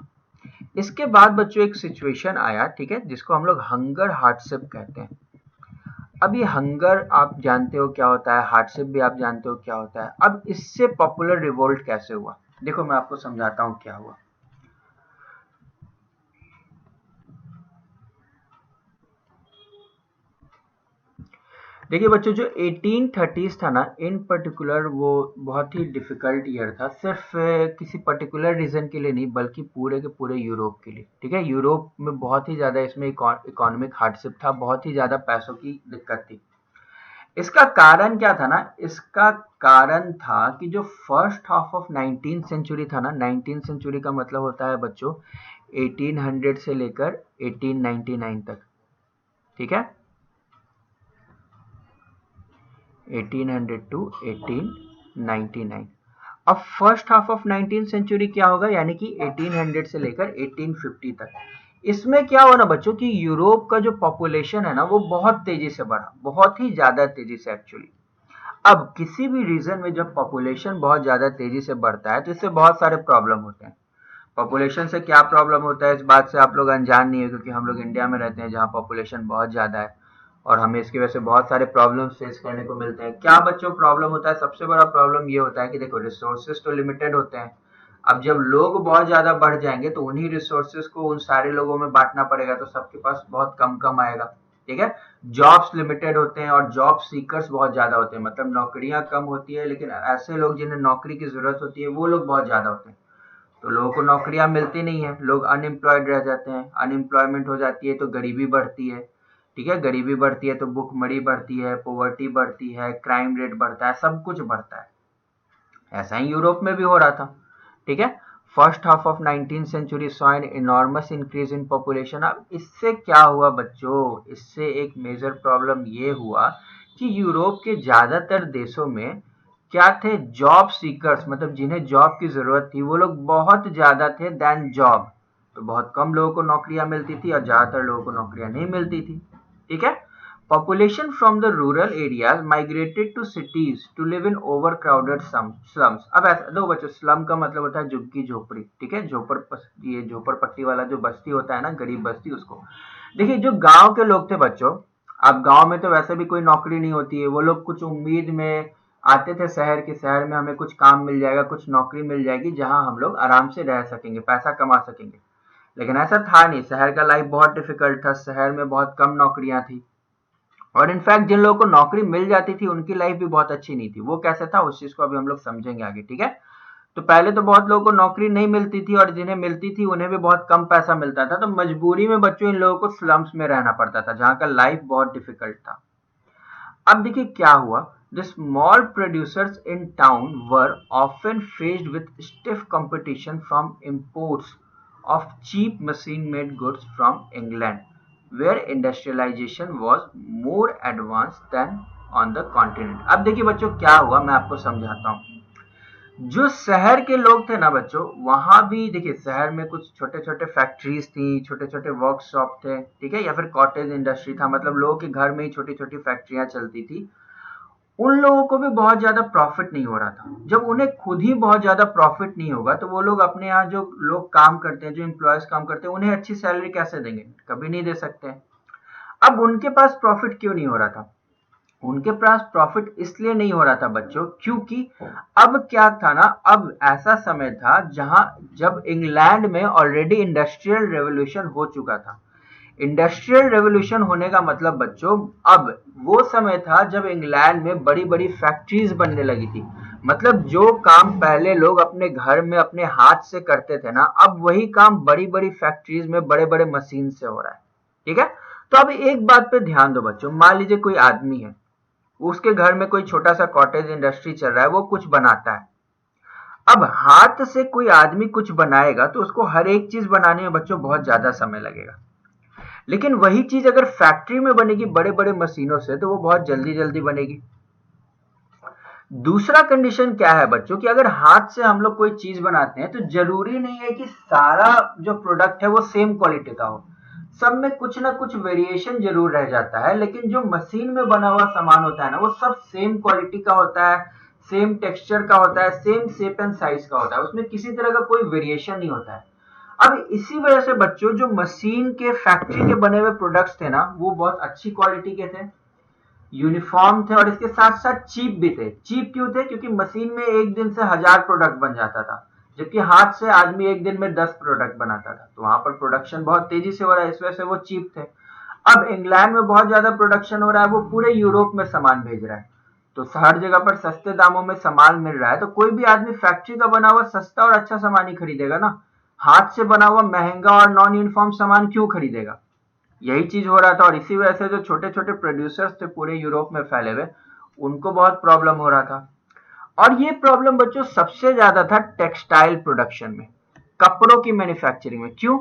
इसके बाद बच्चों एक सिचुएशन आया, ठीक है, जिसको हम लोग हंगर हार्डशिप कहते हैं। अब ये हंगर आप जानते हो क्या होता है, हार्डशिप भी आप जानते हो क्या होता है। अब इससे पॉपुलर रिवोल्ट कैसे हुआ, देखो मैं आपको समझाता हूँ क्या हुआ। देखिए बच्चों, जो 1830s था ना, इन पर्टिकुलर वो बहुत ही डिफिकल्ट ईयर था। सिर्फ किसी पर्टिकुलर रीजन के लिए नहीं, बल्कि पूरे के पूरे यूरोप के लिए। ठीक है। यूरोप में बहुत ही ज्यादा इसमें इकोनॉमिक हार्डशिप था, बहुत ही ज्यादा पैसों की दिक्कत थी। इसका कारण क्या था ना, इसका कारण था कि जो first half of 19th century था ना, 19th सेंचुरी का मतलब होता है बच्चों 1800 से लेकर 1899 तक। ठीक है। 1800 टू 1899। अब first half of 19th century क्या होगा, यानी कि 1800 से लेकर 1850 तक। इसमें क्या हुआ ना बच्चों कि यूरोप का जो पॉपुलेशन है ना, वो बहुत तेजी से बढ़ा, बहुत ही ज्यादा तेजी से एक्चुअली। अब किसी भी रीजन में जब पॉपुलेशन बहुत ज्यादा तेजी से बढ़ता है तो इससे बहुत सारे प्रॉब्लम होते हैं। पॉपुलेशन से क्या प्रॉब्लम होता है, इस बात से आप लोग अनजान नहीं है, क्योंकि हम लोग इंडिया में रहते हैं जहाँ पॉपुलेशन बहुत ज्यादा है और हमें इसकी वजह से बहुत सारे प्रॉब्लम फेस करने को मिलते हैं। क्या बच्चों प्रॉब्लम होता है, सबसे बड़ा प्रॉब्लम ये होता है कि देखो रिसोर्सेज तो लिमिटेड होते हैं। अब जब लोग बहुत ज्यादा बढ़ जाएंगे तो उन्हीं रिसोर्सेज को उन सारे लोगों में बांटना पड़ेगा, तो सबके पास बहुत कम कम आएगा। ठीक है। जॉब्स लिमिटेड होते हैं और जॉब सीकर्स बहुत ज्यादा होते हैं, मतलब नौकरियां कम होती है लेकिन ऐसे लोग जिन्हें नौकरी की जरूरत होती है वो लोग बहुत ज्यादा होते हैं। तो लोगों को नौकरियां मिलती नहीं है, लोग अनएम्प्लॉयड रह जाते हैं, अनएम्प्लॉयमेंट हो जाती है तो गरीबी बढ़ती है, ठीक है। गरीबी बढ़ती है तो भुखमरी बढ़ती है, पॉवर्टी बढ़ती है, क्राइम रेट बढ़ता है, सब कुछ बढ़ता है। ऐसा ही यूरोप में भी हो रहा था, ठीक है। First half of 19th century saw an enormous increase in population. अब इससे क्या हुआ बच्चों, इससे एक मेजर प्रॉब्लम ये हुआ कि यूरोप के ज्यादातर देशों में क्या थे, जॉब सीकर्स, मतलब जिन्हें जॉब की जरूरत थी वो लोग बहुत ज्यादा थे देन जॉब। तो बहुत कम लोगों को नौकरियां मिलती थी और ज्यादातर लोगों को नौकरियां नहीं मिलती थी, ठीक है। Population from the rural areas migrated to cities to live in overcrowded slums। अब ऐसा दो बच्चों, स्लम का मतलब होता है झुग्गी झोपड़ी, ठीक है। ये झोपड़पट्टी वाला जो बस्ती होता है ना, गरीब बस्ती, उसको देखिए। जो गांव के लोग थे बच्चों, अब गांव में तो वैसे भी कोई नौकरी नहीं होती है, वो लोग कुछ उम्मीद में आते थे शहर के, शहर में हमें कुछ काम मिल जाएगा, कुछ नौकरी मिल जाएगी जहां हम लोग आराम से रह सकेंगे, पैसा कमा सकेंगे। लेकिन ऐसा था नहीं, शहर का लाइफ बहुत डिफिकल्ट था, शहर में बहुत कम नौकरियां थी। और इनफैक्ट जिन लोगों को नौकरी मिल जाती थी उनकी लाइफ भी बहुत अच्छी नहीं थी। वो कैसे था उस चीज को अभी हम लोग समझेंगे आगे, ठीक है। तो पहले तो बहुत लोगों को नौकरी नहीं मिलती थी और जिन्हें मिलती थी उन्हें भी बहुत कम पैसा मिलता था, तो मजबूरी में बच्चों इन लोगों को स्लम्स में रहना पड़ता था जहां का लाइफ बहुत डिफिकल्ट था। अब देखिए क्या हुआ, the small producers in town were often faced with stiff competition from imports of cheap machine-made goods from England, where industrialization was more advanced than on the continent। अब देखिए बच्चों क्या हुआ, मैं आपको समझाता हूँ। जो शहर के लोग थे ना बच्चों, वहां भी देखिए शहर में कुछ छोटे छोटे फैक्ट्रीज थी, छोटे छोटे वर्कशॉप थे, ठीक है, या फिर कॉटेज इंडस्ट्री था, मतलब लोगों के घर में ही छोटी छोटी फैक्ट्रियां चलती थी। उन लोगों को भी बहुत ज्यादा प्रॉफिट नहीं हो रहा था। जब उन्हें खुद ही बहुत ज्यादा प्रॉफिट नहीं होगा तो वो लोग अपने यहाँ जो लोग काम करते हैं, जो एम्प्लॉयज काम करते हैं, उन्हें अच्छी सैलरी कैसे देंगे, कभी नहीं दे सकते। अब उनके पास प्रॉफिट क्यों नहीं हो रहा था, उनके पास प्रॉफिट इसलिए नहीं हो रहा था बच्चों क्योंकि अब क्या था ना, अब ऐसा समय था जहां जब इंग्लैंड में ऑलरेडी इंडस्ट्रियल रेवोल्यूशन हो चुका था। इंडस्ट्रियल रेवोल्यूशन होने का मतलब बच्चों, अब वो समय था जब इंग्लैंड में बड़ी बड़ी फैक्ट्रीज बनने लगी थी। मतलब जो काम पहले लोग अपने घर में अपने हाथ से करते थे ना, अब वही काम बड़ी बड़ी फैक्ट्रीज में बड़े बड़े मशीन से हो रहा है, ठीक है। तो अब एक बात पे ध्यान दो बच्चों, मान लीजिए कोई आदमी है, उसके घर में कोई छोटा सा कॉटेज इंडस्ट्री चल रहा है, वो कुछ बनाता है। अब हाथ से कोई आदमी कुछ बनाएगा तो उसको हर एक चीज बनाने में बच्चों बहुत ज्यादा समय लगेगा, लेकिन वही चीज अगर फैक्ट्री में बनेगी बड़े बड़े मशीनों से तो वो बहुत जल्दी जल्दी बनेगी। दूसरा कंडीशन क्या है बच्चों कि अगर हाथ से हम लोग कोई चीज बनाते हैं तो जरूरी नहीं है कि सारा जो प्रोडक्ट है वो सेम क्वालिटी का हो, सब में कुछ ना कुछ वेरिएशन जरूर रह जाता है। लेकिन जो मशीन में बना हुआ सामान होता है ना, वो सब सेम क्वालिटी का होता है, सेम टेक्सचर का होता है, सेम शेप एंड साइज का होता है, उसमें किसी तरह का कोई वेरिएशन नहीं होता है। अब इसी वजह से बच्चों जो मशीन के फैक्ट्री के बने हुए प्रोडक्ट्स थे ना, वो बहुत अच्छी क्वालिटी के थे, यूनिफॉर्म थे और इसके साथ साथ चीप भी थे। चीप क्यों थे, क्योंकि मशीन में एक दिन से 1000 प्रोडक्ट बन जाता था, जबकि हाथ से आदमी एक दिन में 10 प्रोडक्ट बनाता था, तो वहां पर प्रोडक्शन बहुत तेजी से हो रहा है, इस वजह से वो चीप थे। अब इंग्लैंड में बहुत ज्यादा प्रोडक्शन हो रहा है, वो पूरे यूरोप में सामान भेज रहा है, तो हर जगह पर सस्ते दामों में सामान मिल रहा है, तो कोई भी आदमी फैक्ट्री का बना हुआ सस्ता और अच्छा सामान ही खरीदेगा ना, हाथ से बना हुआ महंगा और नॉन यूनिफॉर्म सामान क्यों खरीदेगा। यही चीज हो रहा था और इसी वजह से जो छोटे छोटे प्रोड्यूसर्स थे पूरे यूरोप में फैले हुए, उनको बहुत प्रॉब्लम हो रहा था। और ये प्रॉब्लम बच्चों सबसे ज्यादा था टेक्सटाइल प्रोडक्शन में, कपड़ों की मैन्युफैक्चरिंग में। क्यों,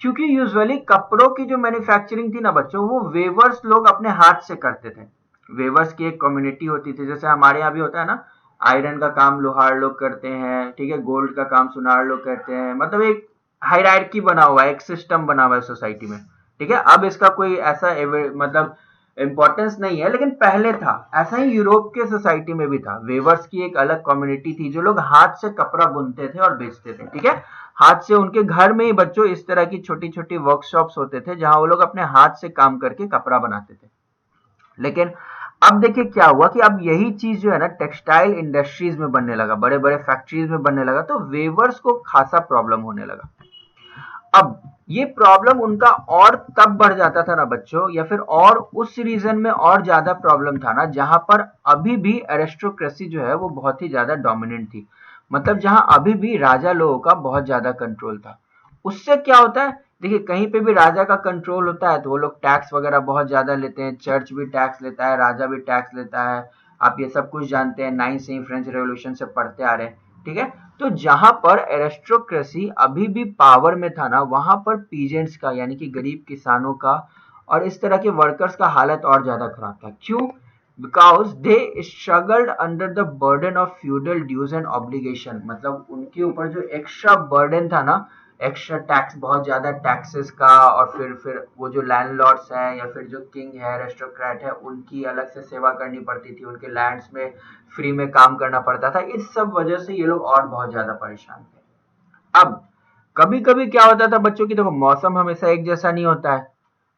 क्योंकि यूजुअली कपड़ों की जो मैन्युफैक्चरिंग थी ना बच्चों, वो वेवर्स लोग अपने हाथ से करते थे। वेवर्स की एक कम्युनिटी होती थी, जैसे हमारे यहाँ भी होता है ना, आयरन का काम लोहार लोग करते हैं, ठीक है, गोल्ड का काम सुनार लोग करते हैं, मतलब एक हायरार्की बना हुआ है, एक सिस्टम बना हुआ है सोसाइटी में, ठीक है। अब इसका कोई ऐसा मतलब इंपॉर्टेंस नहीं है, लेकिन पहले था ऐसा ही, यूरोप के सोसाइटी में भी था। वेवर्स की एक अलग कम्युनिटी थी जो लोग हाथ से कपड़ा बुनते थे और बेचते थे, ठीक है, हाथ से। उनके घर में ही बच्चों इस तरह की छोटी छोटी वर्कशॉप्स होते थे जहां वो लोग अपने हाथ से काम करके कपड़ा बनाते थे। लेकिन अब देखिए क्या हुआ कि अब यही चीज जो है ना टेक्सटाइल इंडस्ट्रीज में बनने लगा, बड़े बड़े फैक्ट्रीज में बनने लगा, तो वेवर्स को खासा प्रॉब्लम होने लगा। अब ये प्रॉब्लम उनका और तब बढ़ जाता था ना बच्चों, या फिर और उस रीजन में और ज्यादा प्रॉब्लम था ना जहां पर अभी भी एरिस्टोक्रेसी जो है वो बहुत ही ज्यादा डोमिनेंट थी। मतलब जहां अभी भी राजा लोगों का बहुत ज्यादा कंट्रोल था। उससे क्या होता है, देखिए कहीं पे भी राजा का कंट्रोल होता है तो वो लोग टैक्स वगैरह बहुत ज्यादा लेते हैं, चर्च भी टैक्स लेता है, राजा भी टैक्स लेता है। आप ये सब कुछ जानते हैं, 9 से ही फ्रेंच रेवोल्यूशन से पढ़ते आ रहे हैं, ठीक है। तो जहां पर एरिस्टोक्रेसी अभी भी पावर में था ना, वहां पर पीजेंट्स का यानी कि गरीब किसानों का और इस तरह के वर्कर्स का हालत और ज्यादा खराब था। क्यों? Because they struggled under the burden of feudal dues and obligation. मतलब उनके ऊपर जो एक्स्ट्रा बर्डन था ना, एक्स्ट्रा टैक्स, बहुत ज्यादा टैक्सेस का, और फिर वो जो लैंडलॉर्ड्स हैं या फिर जो किंग है, एरिस्टोक्रेट है, उनकी अलग से सेवा करनी पड़ती थी, उनके लैंड्स में फ्री में काम करना पड़ता था। इस सब वजह से ये लोग और बहुत ज्यादा परेशान थे। अब कभी कभी क्या होता था बच्चों की, देखो मौसम हमेशा एक जैसा नहीं होता है।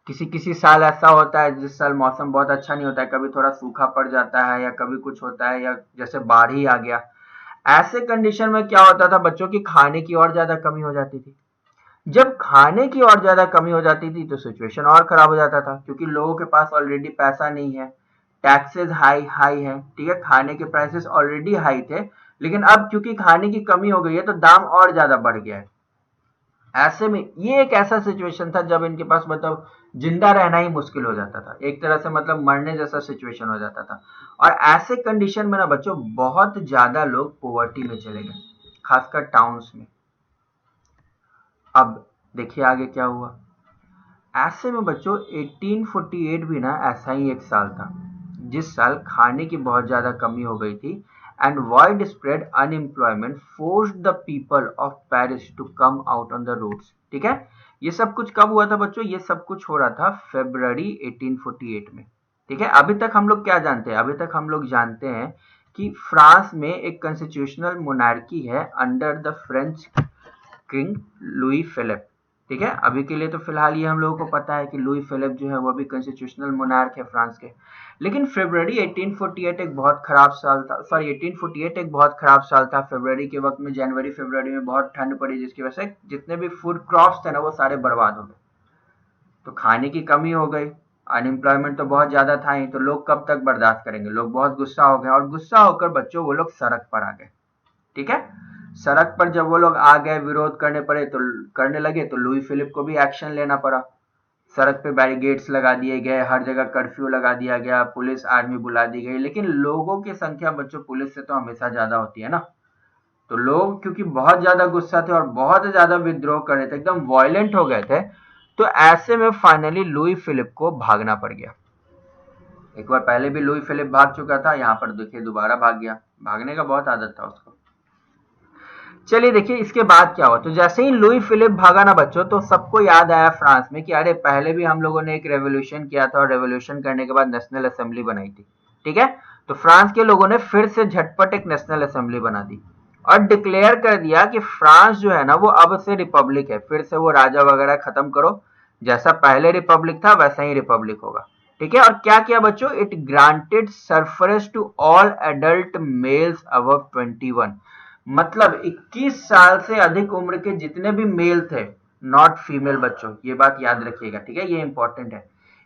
किसी किसी साल ऐसा होता है जिस साल मौसम बहुत अच्छा नहीं होता है, कभी थोड़ा सूखा पड़ जाता है या कभी कुछ होता है, या जैसे बाढ़ ही आ गया। ऐसे कंडीशन में क्या होता था बच्चों की, खाने की और ज्यादा कमी हो जाती थी। जब खाने की और ज्यादा कमी हो जाती थी तो सिचुएशन और खराब हो जाता था, क्योंकि लोगों के पास ऑलरेडी पैसा नहीं है, टैक्सेस हाई हाई है, ठीक है, खाने के प्राइसेस ऑलरेडी हाई थे, लेकिन अब क्योंकि खाने की कमी हो गई है तो दाम और ज्यादा बढ़ गया है। ऐसे में ये एक ऐसा सिचुएशन था जब इनके पास मतलब जिंदा रहना ही मुश्किल हो जाता था, एक तरह से मतलब मरने जैसा सिचुएशन हो जाता था। और ऐसे कंडीशन में ना बच्चों बहुत ज्यादा लोग पोवर्टी में चले गए, खासकर टाउन्स में। अब देखिए आगे क्या हुआ। ऐसे में बच्चों 1848 भी ना ऐसा ही एक साल था जिस साल खाने की बहुत ज्यादा कमी हो गई थी, and wide spread unemployment forced the people of Paris to come out on the roads, ठीक है। ये सब कुछ कब हुआ था बच्चों? ये सब कुछ हो रहा था फेब्रवरी 1848 में, ठीक है। अभी तक हम लोग क्या जानते हैं? अभी तक हम लोग जानते हैं कि फ्रांस में एक कॉन्स्टिट्यूशनल मोनार्की है under the French king Louis Philippe, ठीक है। अभी के लिए तो फिलहाल ये हम लोगों को पता है कि लुई फिलिप जो है वो भी कॉन्स्टिट्यूशनल मोनार्क है फ्रांस के। लेकिन फरवरी 1848 एक बहुत खराब साल था, सॉरी 1848 एक बहुत खराब साल था। फरवरी के वक्त में, जनवरी फरवरी में बहुत ठंड पड़ी, जिसकी वजह से जितने भी फूड क्रॉप्स थे ना वो सारे बर्बाद हो गए। तो खाने की कमी हो गई, अनएम्प्लॉयमेंट तो बहुत ज्यादा था ही, तो लोग कब तक बर्दाश्त करेंगे? लोग बहुत गुस्सा हो गए, और गुस्सा होकर बच्चों वो लोग सड़क पर आ गए, ठीक है। सड़क पर जब वो लोग आ गए, विरोध करने लगे, तो लुई फिलिप को भी एक्शन लेना पड़ा। सड़क पे बैरिकेड्स लगा दिए गए, हर जगह कर्फ्यू लगा दिया गया, पुलिस आर्मी बुला दी गई। लेकिन लोगों की संख्या बच्चों पुलिस से तो हमेशा ज्यादा होती है ना, तो लोग क्योंकि बहुत ज्यादा गुस्सा थे और बहुत ज्यादा विद्रोह कर रहे थे, एकदम वायलेंट हो गए थे, तो ऐसे में फाइनली लुई फिलिप को भागना पड़ गया। एक बार पहले भी लुई फिलिप भाग चुका था, यहाँ पर देखिए दोबारा भाग गया। भागने का बहुत आदत था उसको। चलिए देखिए इसके बाद क्या हुआ। तो जैसे ही लुई फिलिप भागा ना बच्चों, तो सबको याद आया फ्रांस में कि अरे पहले भी हम लोगों ने एक रेवोल्यूशन किया था, और रेवोल्यूशन करने के बाद नेशनल असेंबली बनाई थी, ठीक है। तो फ्रांस के लोगों ने फिर से झटपट एक नेशनल असेंबली बना दी और डिक्लेयर कर दिया कि फ्रांस जो है ना वो अब से रिपब्लिक है। फिर से वो राजा वगैरह खत्म करो, जैसा पहले रिपब्लिक था वैसा ही रिपब्लिक होगा, ठीक है। और क्या किया बच्चों? It granted suffrage to all adult males above 21। मतलब 21 साल से अधिक उम्र के जितने भी मेल थे, नॉट फीमेल बच्चों, ये बात याद रखिएगा, ठीक है, ये इंपॉर्टेंट है।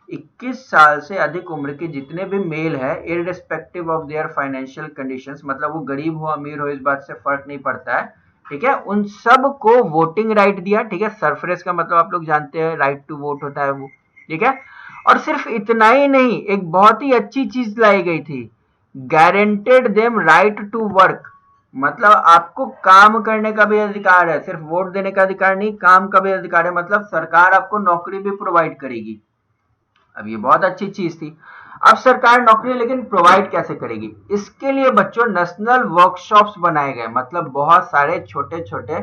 21 साल से अधिक उम्र के जितने भी मेल है, irrespective of their financial conditions, मतलब वो गरीब हो अमीर हो इस बात से फर्क नहीं पड़ता है, ठीक है, उन सब को वोटिंग राइट दिया, ठीक है। सरफरेज का मतलब आप लोग जानते हैं, राइट टू वोट होता है वो, ठीक है। और सिर्फ इतना ही नहीं, एक बहुत ही अच्छी चीज लाई गई थी, guaranteed them right to work. मतलब आपको काम करने का भी अधिकार है, सिर्फ वोट देने का अधिकार नहीं, काम का भी अधिकार है। मतलब सरकार आपको नौकरी भी प्रोवाइड करेगी। अब ये बहुत अच्छी चीज थी। अब सरकार नौकरी लेकिन प्रोवाइड कैसे करेगी? इसके लिए बच्चों नेशनल वर्कशॉप्स बनाए गए, मतलब बहुत सारे छोटे छोटे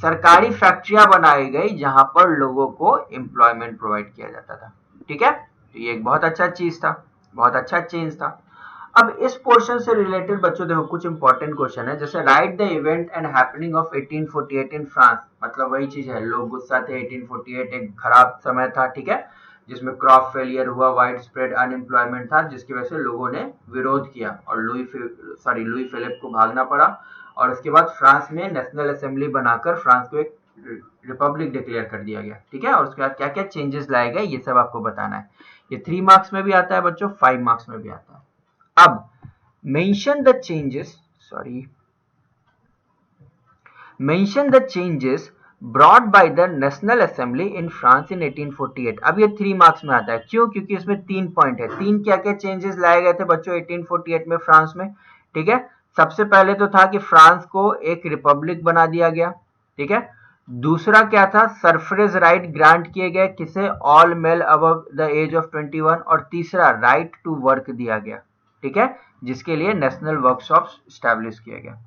सरकारी फैक्ट्रियां बनाई गई जहां पर लोगों को एम्प्लॉयमेंट प्रोवाइड किया जाता था, ठीक है। तो ये एक बहुत अच्छा चीज था, बहुत अच्छा चेंज था। अब इस पोर्शन से रिलेटेड बच्चों देखो कुछ इंपॉर्टेंट क्वेश्चन है, जैसे right the event and happening of 1848 in France. मतलब वही चीज है, लोग गुस्सा थे, 1848 एक खराब समय था, ठीक है, जिसमें क्रॉप फेलियर हुआ, वाइड स्प्रेड अनएम्प्लॉयमेंट था, जिसकी वजह से लोगों ने विरोध किया और लुई फिलिप को भागना पड़ा। और उसके बाद फ्रांस में नेशनल असेंबली बनाकर फ्रांस को एक रिपब्लिक डिक्लेयर कर दिया गया, ठीक है। और उसके बाद क्या क्या चेंजेस लाए गए ये सब आपको बताना है। ये 3 मार्क्स में भी आता है बच्चों, 5 मार्क्स में भी आता है। अब mention the changes, mention the changes brought by the National Assembly in France in 1848। अब ये 3 मार्क्स में आता है, क्यों? क्योंकि इसमें 3 पॉइंट है। 3 क्या क्या चेंजेस लाए गए थे बच्चों 1848 में फ्रांस में, ठीक है। सबसे पहले तो था कि फ्रांस को एक रिपब्लिक बना दिया गया, ठीक है। दूसरा क्या था, सफरेज राइट ग्रांट किए गए, किसे? All male above the age of 21। और तीसरा राइट टू वर्क दिया गया, ठीक है, जिसके लिए नेशनल वर्कशॉप स्टैब्लिश किया गया।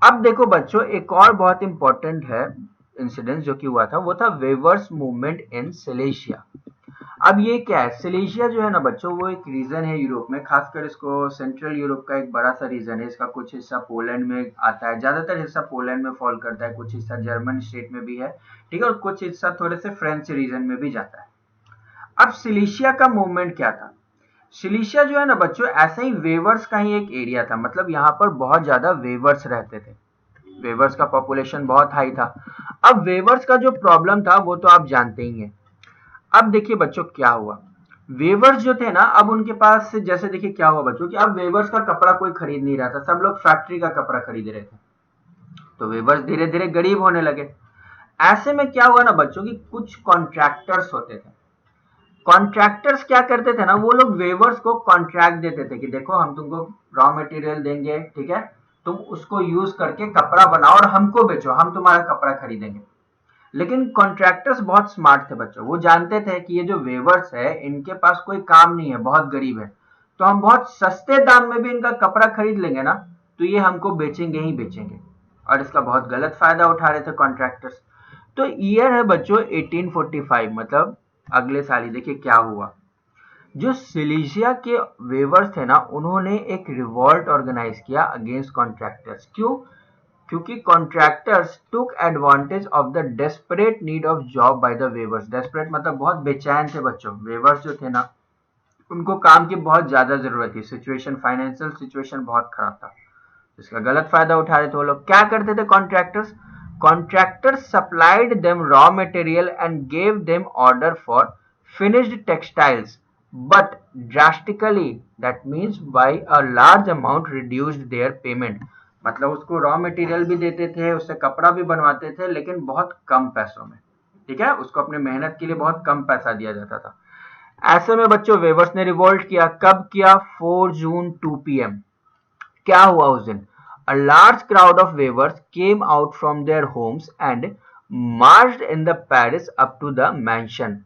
अब देखो बच्चों, एक और बहुत इंपॉर्टेंट है इंसिडेंट जो कि हुआ था, वो था वेवर्स मूवमेंट इन सिलेशिया। अब ये क्या है? सिलेशिया जो है ना बच्चों, वो एक रीजन है यूरोप में, खासकर इसको सेंट्रल यूरोप का एक बड़ा सा रीजन है। इसका कुछ हिस्सा पोलैंड में आता है, ज्यादातर हिस्सा पोलैंड में फॉल करता है, कुछ हिस्सा जर्मन स्टेट में भी है, ठीक है, और कुछ हिस्सा थोड़े से फ्रेंच रीजन में भी जाता है। अब सिलेशिया का मूवमेंट क्या था? सिलेशिया जो है ना बच्चों, ऐसे ही वेवर्स का ही एक एरिया था, मतलब यहाँ पर बहुत ज्यादा वेवर्स रहते थे, वेवर्स का पॉपुलेशन बहुत हाई था। अब वेवर्स का जो प्रॉब्लम था वो तो आप जानते ही हैं। अब देखिए बच्चों क्या हुआ, वेवर्स जो थे ना, अब उनके पास जैसे देखिए क्या हुआ बच्चों कि अब वेवर्स का कपड़ा कोई खरीद नहीं रहा था, सब लोग फैक्ट्री का कपड़ा खरीद रहे थे, तो वेवर्स धीरे धीरे गरीब होने लगे। ऐसे में क्या हुआ ना बच्चों की कुछ कॉन्ट्रैक्टर्स होते थे, कॉन्ट्रैक्टर्स क्या करते थे ना, वो लोग वेवर्स को कॉन्ट्रैक्ट देते थे कि देखो हम तुमको रॉ मटेरियल देंगे, ठीक है, तुम उसको यूज करके कपड़ा बनाओ और हमको बेचो, हम तुम्हारा कपड़ा खरीदेंगे। लेकिन कॉन्ट्रैक्टर्स बहुत स्मार्ट थे बच्चों, वो जानते थे कि ये जो वेवर्स है इनके पास कोई काम नहीं है, बहुत गरीब है, तो हम बहुत सस्ते दाम में भी इनका कपड़ा खरीद लेंगे ना, तो ये हमको बेचेंगे ही बेचेंगे। और इसका बहुत गलत फायदा उठा रहे थे कॉन्ट्रैक्टर्स। तो ईयर है बच्चों 1845, मतलब अगले साल ही। देखिए क्या हुआ, जो सिलेशिया के वेवर्स थे ना, उन्होंने एक रिवॉल्ट ऑर्गेनाइज किया अगेंस्ट कॉन्ट्रैक्टर्स। क्यों? क्योंकि contractors took advantage of the desperate need of job by the weavers. Desperate मतलब बहुत बेचैन थे बच्चों, वेवर्स जो थे ना उनको काम की बहुत ज्यादा जरूरत थी, सिचुएशन, फाइनेंशियल सिचुएशन बहुत खराब था, इसका गलत फायदा उठा रहे थे वो लोग। क्या करते थे contractors? Contractors supplied them raw material and gave them order for finished textiles, but drastically, that means by a large amount reduced their payment। मतलब उसको रॉ मटेरियल भी देते थे, उससे कपड़ा भी बनवाते थे, लेकिन बहुत कम पैसों में, ठीक है, उसको अपने मेहनत के लिए बहुत कम पैसा दिया जाता था। ऐसे में बच्चों वेवर्स ने रिवोल्ट किया, कब किया? 4 जून 2 PM। क्या हुआ उस दिन? A large crowd of weavers came out from their homes and marched in the Paris up to the mansion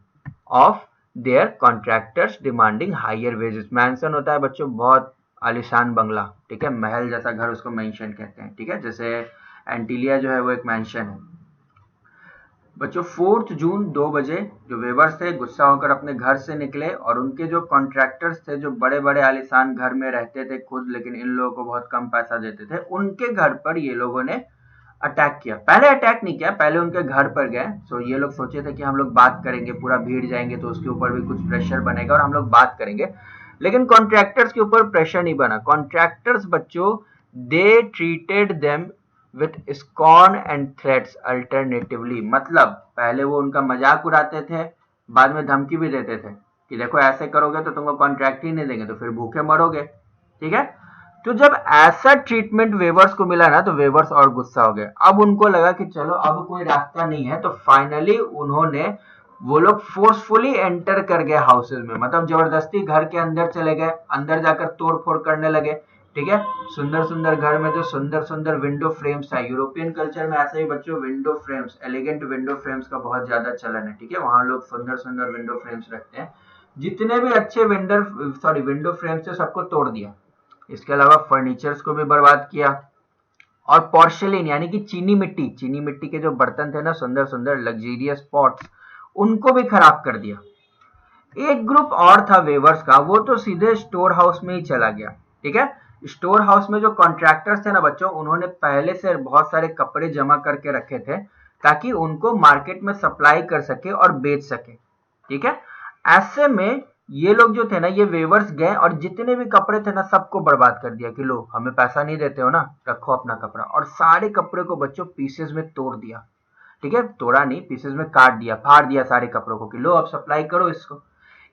of their contractors demanding higher wages। Mention होता है बच्चों बहुत आलिशान बंगला, ठीक है, महल जैसा घर, उसको मैंशन कहते हैं, ठीक है, जैसे एंटीलिया जो है वो एक मैंशन है। बच्चों 4 जून 2 बजे जो वेवर्स थे गुस्सा होकर अपने घर से निकले, और उनके जो कॉन्ट्रैक्टर्स थे जो बड़े बड़े आलिशान घर में रहते थे खुद, लेकिन इन लोगों को बहुत कम पैसा देते थे, उनके घर पर ये लोगों ने अटैक किया। पहले अटैक नहीं किया, पहले उनके घर पर गए। सो ये लोग सोचे थे कि हम लोग बात करेंगे, पूरा भीड़ जाएंगे तो उसके ऊपर भी कुछ प्रेशर बनेगा और हम लोग बात करेंगे, लेकिन कॉन्ट्रैक्टर्स के ऊपर प्रेशर नहीं बना। कॉन्ट्रैक्टर्स बच्चों they treated them with scorn and threats alternatively. मतलब पहले वो उनका मजाक उड़ाते थे, बाद में धमकी भी देते थे कि देखो ऐसे करोगे तो तुमको कॉन्ट्रैक्ट ही नहीं देंगे, तो फिर भूखे मरोगे, ठीक है। तो जब ऐसा ट्रीटमेंट वेवर्स को मिला ना, तो वेवर्स और गुस्सा हो गए। अब उनको लगा कि चलो अब कोई रास्ता नहीं है, तो फाइनली उन्होंने, वो लोग फोर्सफुली एंटर कर गए हाउसेज में, मतलब जबरदस्ती घर के अंदर चले गए, अंदर जाकर तोड़ फोड़ करने लगे, ठीक है। सुंदर सुंदर घर में जो सुंदर सुंदर विंडो फ्रेम्स था, यूरोपियन कल्चर में ऐसे ही बच्चों window frames, elegant window frames का बहुत ज्यादा चलन है, ठीक है, वहां लोग सुंदर सुंदर विंडो फ्रेम्स रखते हैं। जितने भी अच्छे विंडो फ्रेम्स थे सबको तोड़ दिया। इसके अलावा फर्नीचर्स को भी बर्बाद किया, और पोर्सिलेन यानी कि चीनी मिट्टी के जो बर्तन थे ना, सुंदर सुंदर लग्जरियस पॉट्स, उनको भी खराब कर दिया। एक ग्रुप और था वेवर्स का, वो तो सीधे स्टोर हाउस में ही चला गया, ठीक है। स्टोर हाउस में जो कॉन्ट्रैक्टर्स थे ना बच्चों, उन्होंने पहले से बहुत सारे कपड़े जमा करके रखे थे ताकि उनको मार्केट में सप्लाई कर सके और बेच सके, ठीक है। ऐसे में ये लोग जो थे ना, ये वेवर्स गए और जितने भी कपड़े थे ना सबको बर्बाद कर दिया कि लो हमें पैसा नहीं देते हो ना, रखो अपना कपड़ा, और सारे कपड़े को बच्चों पीसेस में तोड़ दिया। ठीक है, तोड़ा नहीं, पीसेस में काट दिया, फाड़ दिया सारे कपड़ों को कि लो अब सप्लाई करो इसको।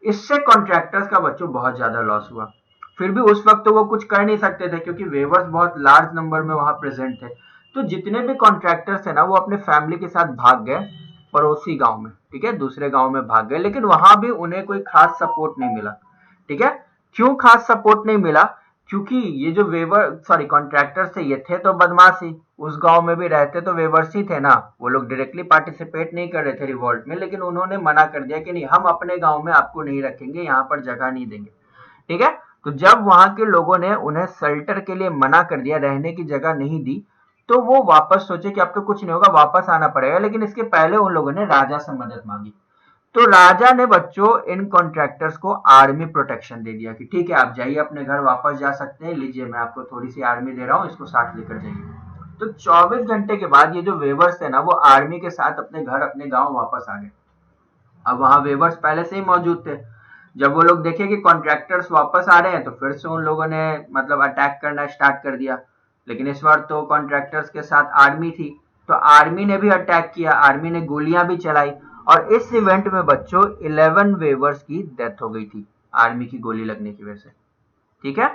इससे कॉन्ट्रैक्टर्स का बच्चों बहुत ज्यादा लॉस हुआ। फिर भी उस वक्त तो वो कुछ कर नहीं सकते थे क्योंकि वेवर्स बहुत लार्ज नंबर में वहां प्रेजेंट थे। तो जितने भी कॉन्ट्रैक्टर्स थे ना वो अपने फैमिली के साथ भाग गए पड़ोसी गांव में, ठीक है, दूसरे गांव में भाग गए, लेकिन वहां भी उन्हें कोई खास सपोर्ट नहीं मिला। ठीक है, क्यों खास सपोर्ट नहीं मिला? क्योंकि ये जो वेवर सॉरी कॉन्ट्रैक्टर्स थे ये थे तो बदमाश ही, उस गांव में भी रहते तो वेवर्स ही थे ना, वो लोग डायरेक्टली पार्टिसिपेट नहीं कर रहे थे रिवॉल्ट में, लेकिन उन्होंने मना कर दिया कि नहीं, हम अपने गांव में आपको नहीं रखेंगे, यहाँ पर जगह नहीं देंगे। ठीक है, तो जब वहां के लोगों ने उन्हें शेल्टर के लिए मना कर दिया, रहने की जगह नहीं दी, तो वो वापस सोचे कि अब तो कुछ नहीं होगा, वापस आना पड़ेगा, लेकिन इसके पहले उन लोगों ने राजा से मदद मांगी। तो राजा ने बच्चों इन कॉन्ट्रैक्टर्स को आर्मी प्रोटेक्शन दे दिया कि ठीक है आप जाइए अपने घर, वापस जा सकते हैं, लीजिए मैं आपको थोड़ी सी आर्मी दे रहा हूँ, इसको साथ लेकर जाइए। तो 24 घंटे के बाद ये जो वेवर्स थे ना वो आर्मी के साथ अपने घर अपने गांव वापस आ गए। अब वहां वेवर्स पहले से ही मौजूद थे। जब वो लोग देखे कि कॉन्ट्रैक्टर्स वापस आ रहे हैं तो फिर से उन लोगों ने मतलब अटैक करना स्टार्ट कर दिया, लेकिन इस बार तो कॉन्ट्रैक्टर्स के साथ आर्मी थी, तो आर्मी ने भी अटैक किया, आर्मी ने गोलियां भी चलाई, और इस इवेंट में बच्चों 11 वेवर्स की डेथ हो गई थी आर्मी की गोली लगने की वजह से। ठीक है,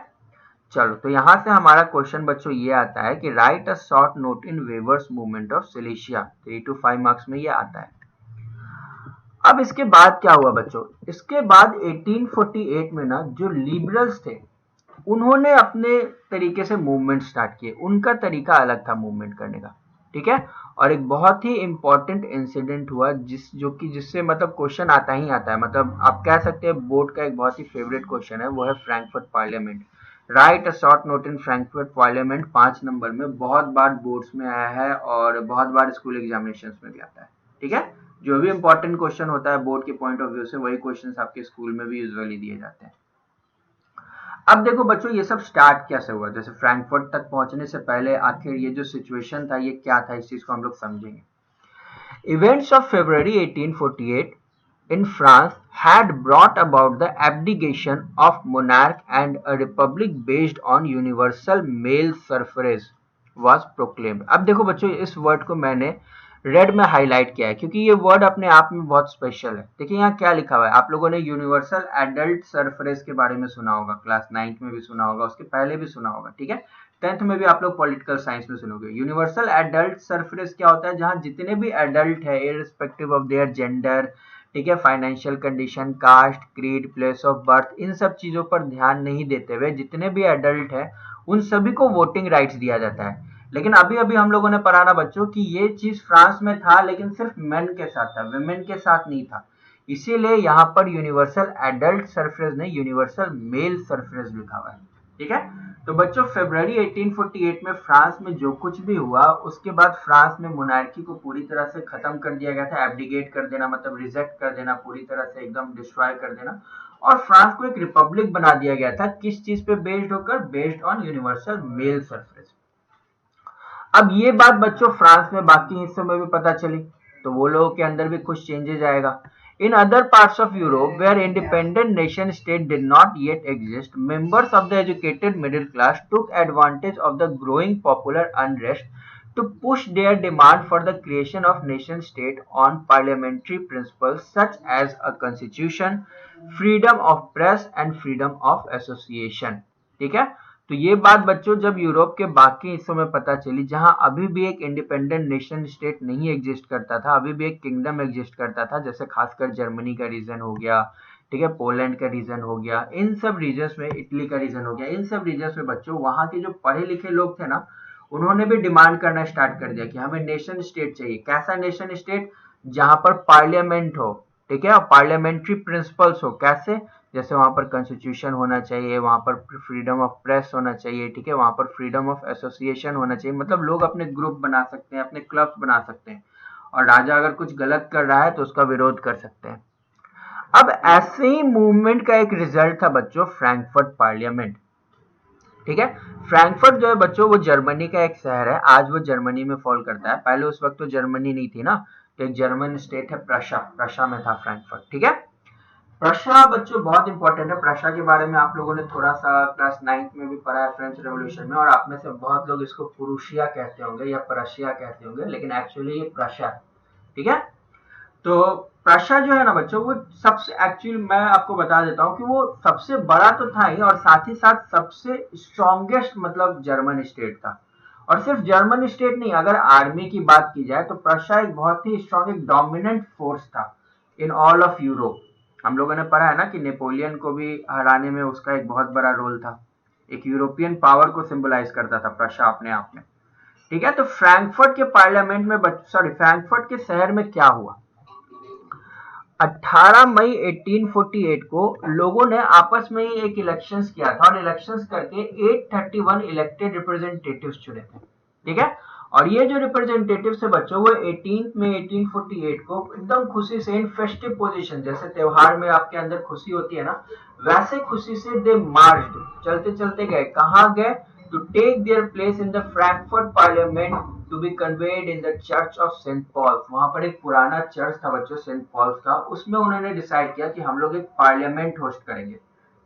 चलो तो यहां से हमारा क्वेश्चन बच्चों ये आता है कि right a short note in weavers movement of Silesia. 3 to 5 marks में ये आता है। अब इसके बाद क्या हुआ बच्चों? इसके बाद 1848 में ना जो लिबरल्स थे उन्होंने अपने तरीके से मूवमेंट स्टार्ट किए, उनका तरीका अलग था मूवमेंट करने का। ठीक है, और एक बहुत ही इंपॉर्टेंट इंसिडेंट हुआ जिससे मतलब क्वेश्चन आता ही आता है, मतलब आप कह सकते हैं बोर्ड का एक बहुत ही फेवरेट क्वेश्चन है, वो है Frankfurt parliament. Right a short note in Frankfurt parliament, 5 number में बहुत बार बोर्ड्स में आया है और बहुत बार स्कूल एग्जामिनेशन में भी आता है। ठीक है, जो भी इंपॉर्टेंट क्वेश्चन होता है बोर्ड के पॉइंट ऑफ व्यू से वही क्वेश्चन आपके स्कूल में भी यूजुअली दिए जाते हैं। अब देखो बच्चों ये सब स्टार्ट कैसे हुआ, जैसे फ्रैंकफर्ट तक पहुंचने से पहले आखिर ये जो सिचुएशन था ये क्या था, इस चीज को हम लोग समझेंगे। Events of February 1848 in France had brought about the abdication of monarch and a republic based on universal male suffrage was proclaimed। अब देखो बच्चों इस वर्ड को मैंने रेड में हाईलाइट किया है क्योंकि ये वर्ड अपने आप में बहुत स्पेशल है। देखिए यहाँ क्या लिखा हुआ है, आप लोगों ने यूनिवर्सल एडल्ट सफरेज के बारे में सुना होगा, क्लास 9th में भी सुना होगा, उसके पहले भी सुना होगा। ठीक है, 10th में भी आप लोग पॉलिटिकल साइंस में सुनोगे। यूनिवर्सल एडल्ट सफरेज क्या होता है? जहां जितने भी एडल्ट है इररिस्पेक्टिव ऑफ देयर जेंडर, ठीक है, financial condition, caste, creed, place of birth, इन सब चीजों पर ध्यान नहीं देते हुए जितने भी एडल्ट है उन सभी को वोटिंग राइट्स दिया जाता है। लेकिन अभी अभी हम लोगों ने पढ़ा ना बच्चों कि ये चीज फ्रांस में था लेकिन सिर्फ मेन के साथ था, वुमेन के साथ नहीं था, इसीलिए यहाँ पर यूनिवर्सल एडल्ट सफरेज नहीं यूनिवर्सल मेल सफरेज लिखा हुआ है। ठीक है, तो बच्चों फरवरी 1848 में फ्रांस में जो कुछ भी हुआ उसके बाद फ्रांस में मोनार्की को पूरी तरह से खत्म कर दिया गया था, एब्डिकेट कर देना मतलब रिजेक्ट कर देना, पूरी तरह से एकदम डिस्ट्रॉय कर देना, और फ्रांस को एक रिपब्लिक बना दिया गया था। किस चीज पे बेस्ड होकर? Based on universal male suffrage. अब ये बात बच्चों फ्रांस में बाकी हिस्सों में भी पता चली तो वो लोगों के अंदर भी कुछ चेंजेस आएगा। In other parts of Europe, where independent nation state did not yet exist, members of the educated middle class took advantage of the growing popular unrest to push their demand for the creation of nation state on parliamentary principles such as a constitution, freedom of press and freedom of association। ठीक है, तो ये बात बच्चों जब Europe के बाकी हिस्सों में पता चली जहां अभी भी एक इंडिपेंडेंट नेशन स्टेट नहीं एग्जिस्ट करता था, अभी भी एक किंगडम एग्जिस्ट करता था, जैसे खासकर जर्मनी का रीजन हो गया, ठीक है, पोलैंड का रीजन हो गया, इन सब रीजन्स में, इटली का रीजन हो गया, इन सब रीजन्स में बच्चों वहां के जो पढ़े लिखे लोग थे ना उन्होंने भी डिमांड करना स्टार्ट कर दिया कि हमें नेशन स्टेट चाहिए। कैसा नेशन स्टेट? जहां पर पार्लियामेंट हो, ठीक है, और पार्लियामेंट्री प्रिंसिपल्स हो। कैसे? जैसे वहां पर कॉन्स्टिट्यूशन होना चाहिए, वहां पर फ्रीडम ऑफ प्रेस होना चाहिए, ठीक है, वहां पर फ्रीडम ऑफ एसोसिएशन होना चाहिए, मतलब लोग अपने ग्रुप बना सकते हैं, अपने क्लब्स बना सकते हैं, और राजा अगर कुछ गलत कर रहा है तो उसका विरोध कर सकते हैं। अब ऐसे ही मूवमेंट का एक रिजल्ट था बच्चों फ्रैंकफर्ट पार्लियामेंट। ठीक है, फ्रैंकफर्ट जो है बच्चों वो जर्मनी का एक शहर है, आज वो जर्मनी में फॉल करता है, पहले उस वक्त तो जर्मनी नहीं थी ना, तो एक जर्मन स्टेट है प्रशा, प्रशा में था फ्रैंकफर्ट। ठीक है, प्रशा बच्चों बहुत इंपॉर्टेंट है। प्रशा के बारे में आप लोगों ने थोड़ा सा क्लास 9th में भी पढ़ा है फ्रेंच रेवोल्यूशन में, और आप में से बहुत लोग इसको पुरुषिया कहते होंगे या प्रशिया कहते होंगे, लेकिन एक्चुअली ये प्रशा है। ठीक है। तो प्रशा जो है ना बच्चों, वो सबसे, एक्चुअली मैं आपको बता देता हूँ कि वो सबसे बड़ा तो था ही, और साथ ही साथ सबसे स्ट्रॉन्गेस्ट मतलब जर्मन स्टेट था। और सिर्फ जर्मन स्टेट नहीं, अगर आर्मी की बात की जाए तो प्रशा एक बहुत ही स्ट्रॉन्ग, एक डोमिनेंट फोर्स था इन ऑल ऑफ यूरोप। हम लोगों ने पढ़ा है ना कि नेपोलियन को भी हराने में उसका एक बहुत बड़ा रोल था। एक यूरोपियन पावर को सिंबलाइज करता था प्रशा अपने आप में। ठीक है। तो फ्रैंकफर्ट के पार्लियामेंट में, सॉरी, फ्रैंकफर्ट के शहर में क्या हुआ, 18 मई 1848 को लोगों ने आपस में ही एक इलेक्शंस किया था, और इलेक्शंस करके 831 इलेक्टेड रिप्रेजेंटेटिव्स चुने थे। ठीक है। और ये जो रिप्रेजेंटेटिव्स है बच्चों, वो 18 में 1848 को एकदम खुशी से, इन फेस्टिव पोजीशन, जैसे त्योहार में आपके अंदर खुशी होती है ना, वैसे खुशी से दे मार्च्ड, चलते चलते गए, कहाँ गए, to take their place in the Frankfurt parliament to be convened in the church of saint Paul's. वहां पर एक पुराना चर्च था बच्चों, सेंट पॉल्स का, उसमें उन्होंने डिसाइड किया कि हम लोग एक पार्लियामेंट होस्ट करेंगे।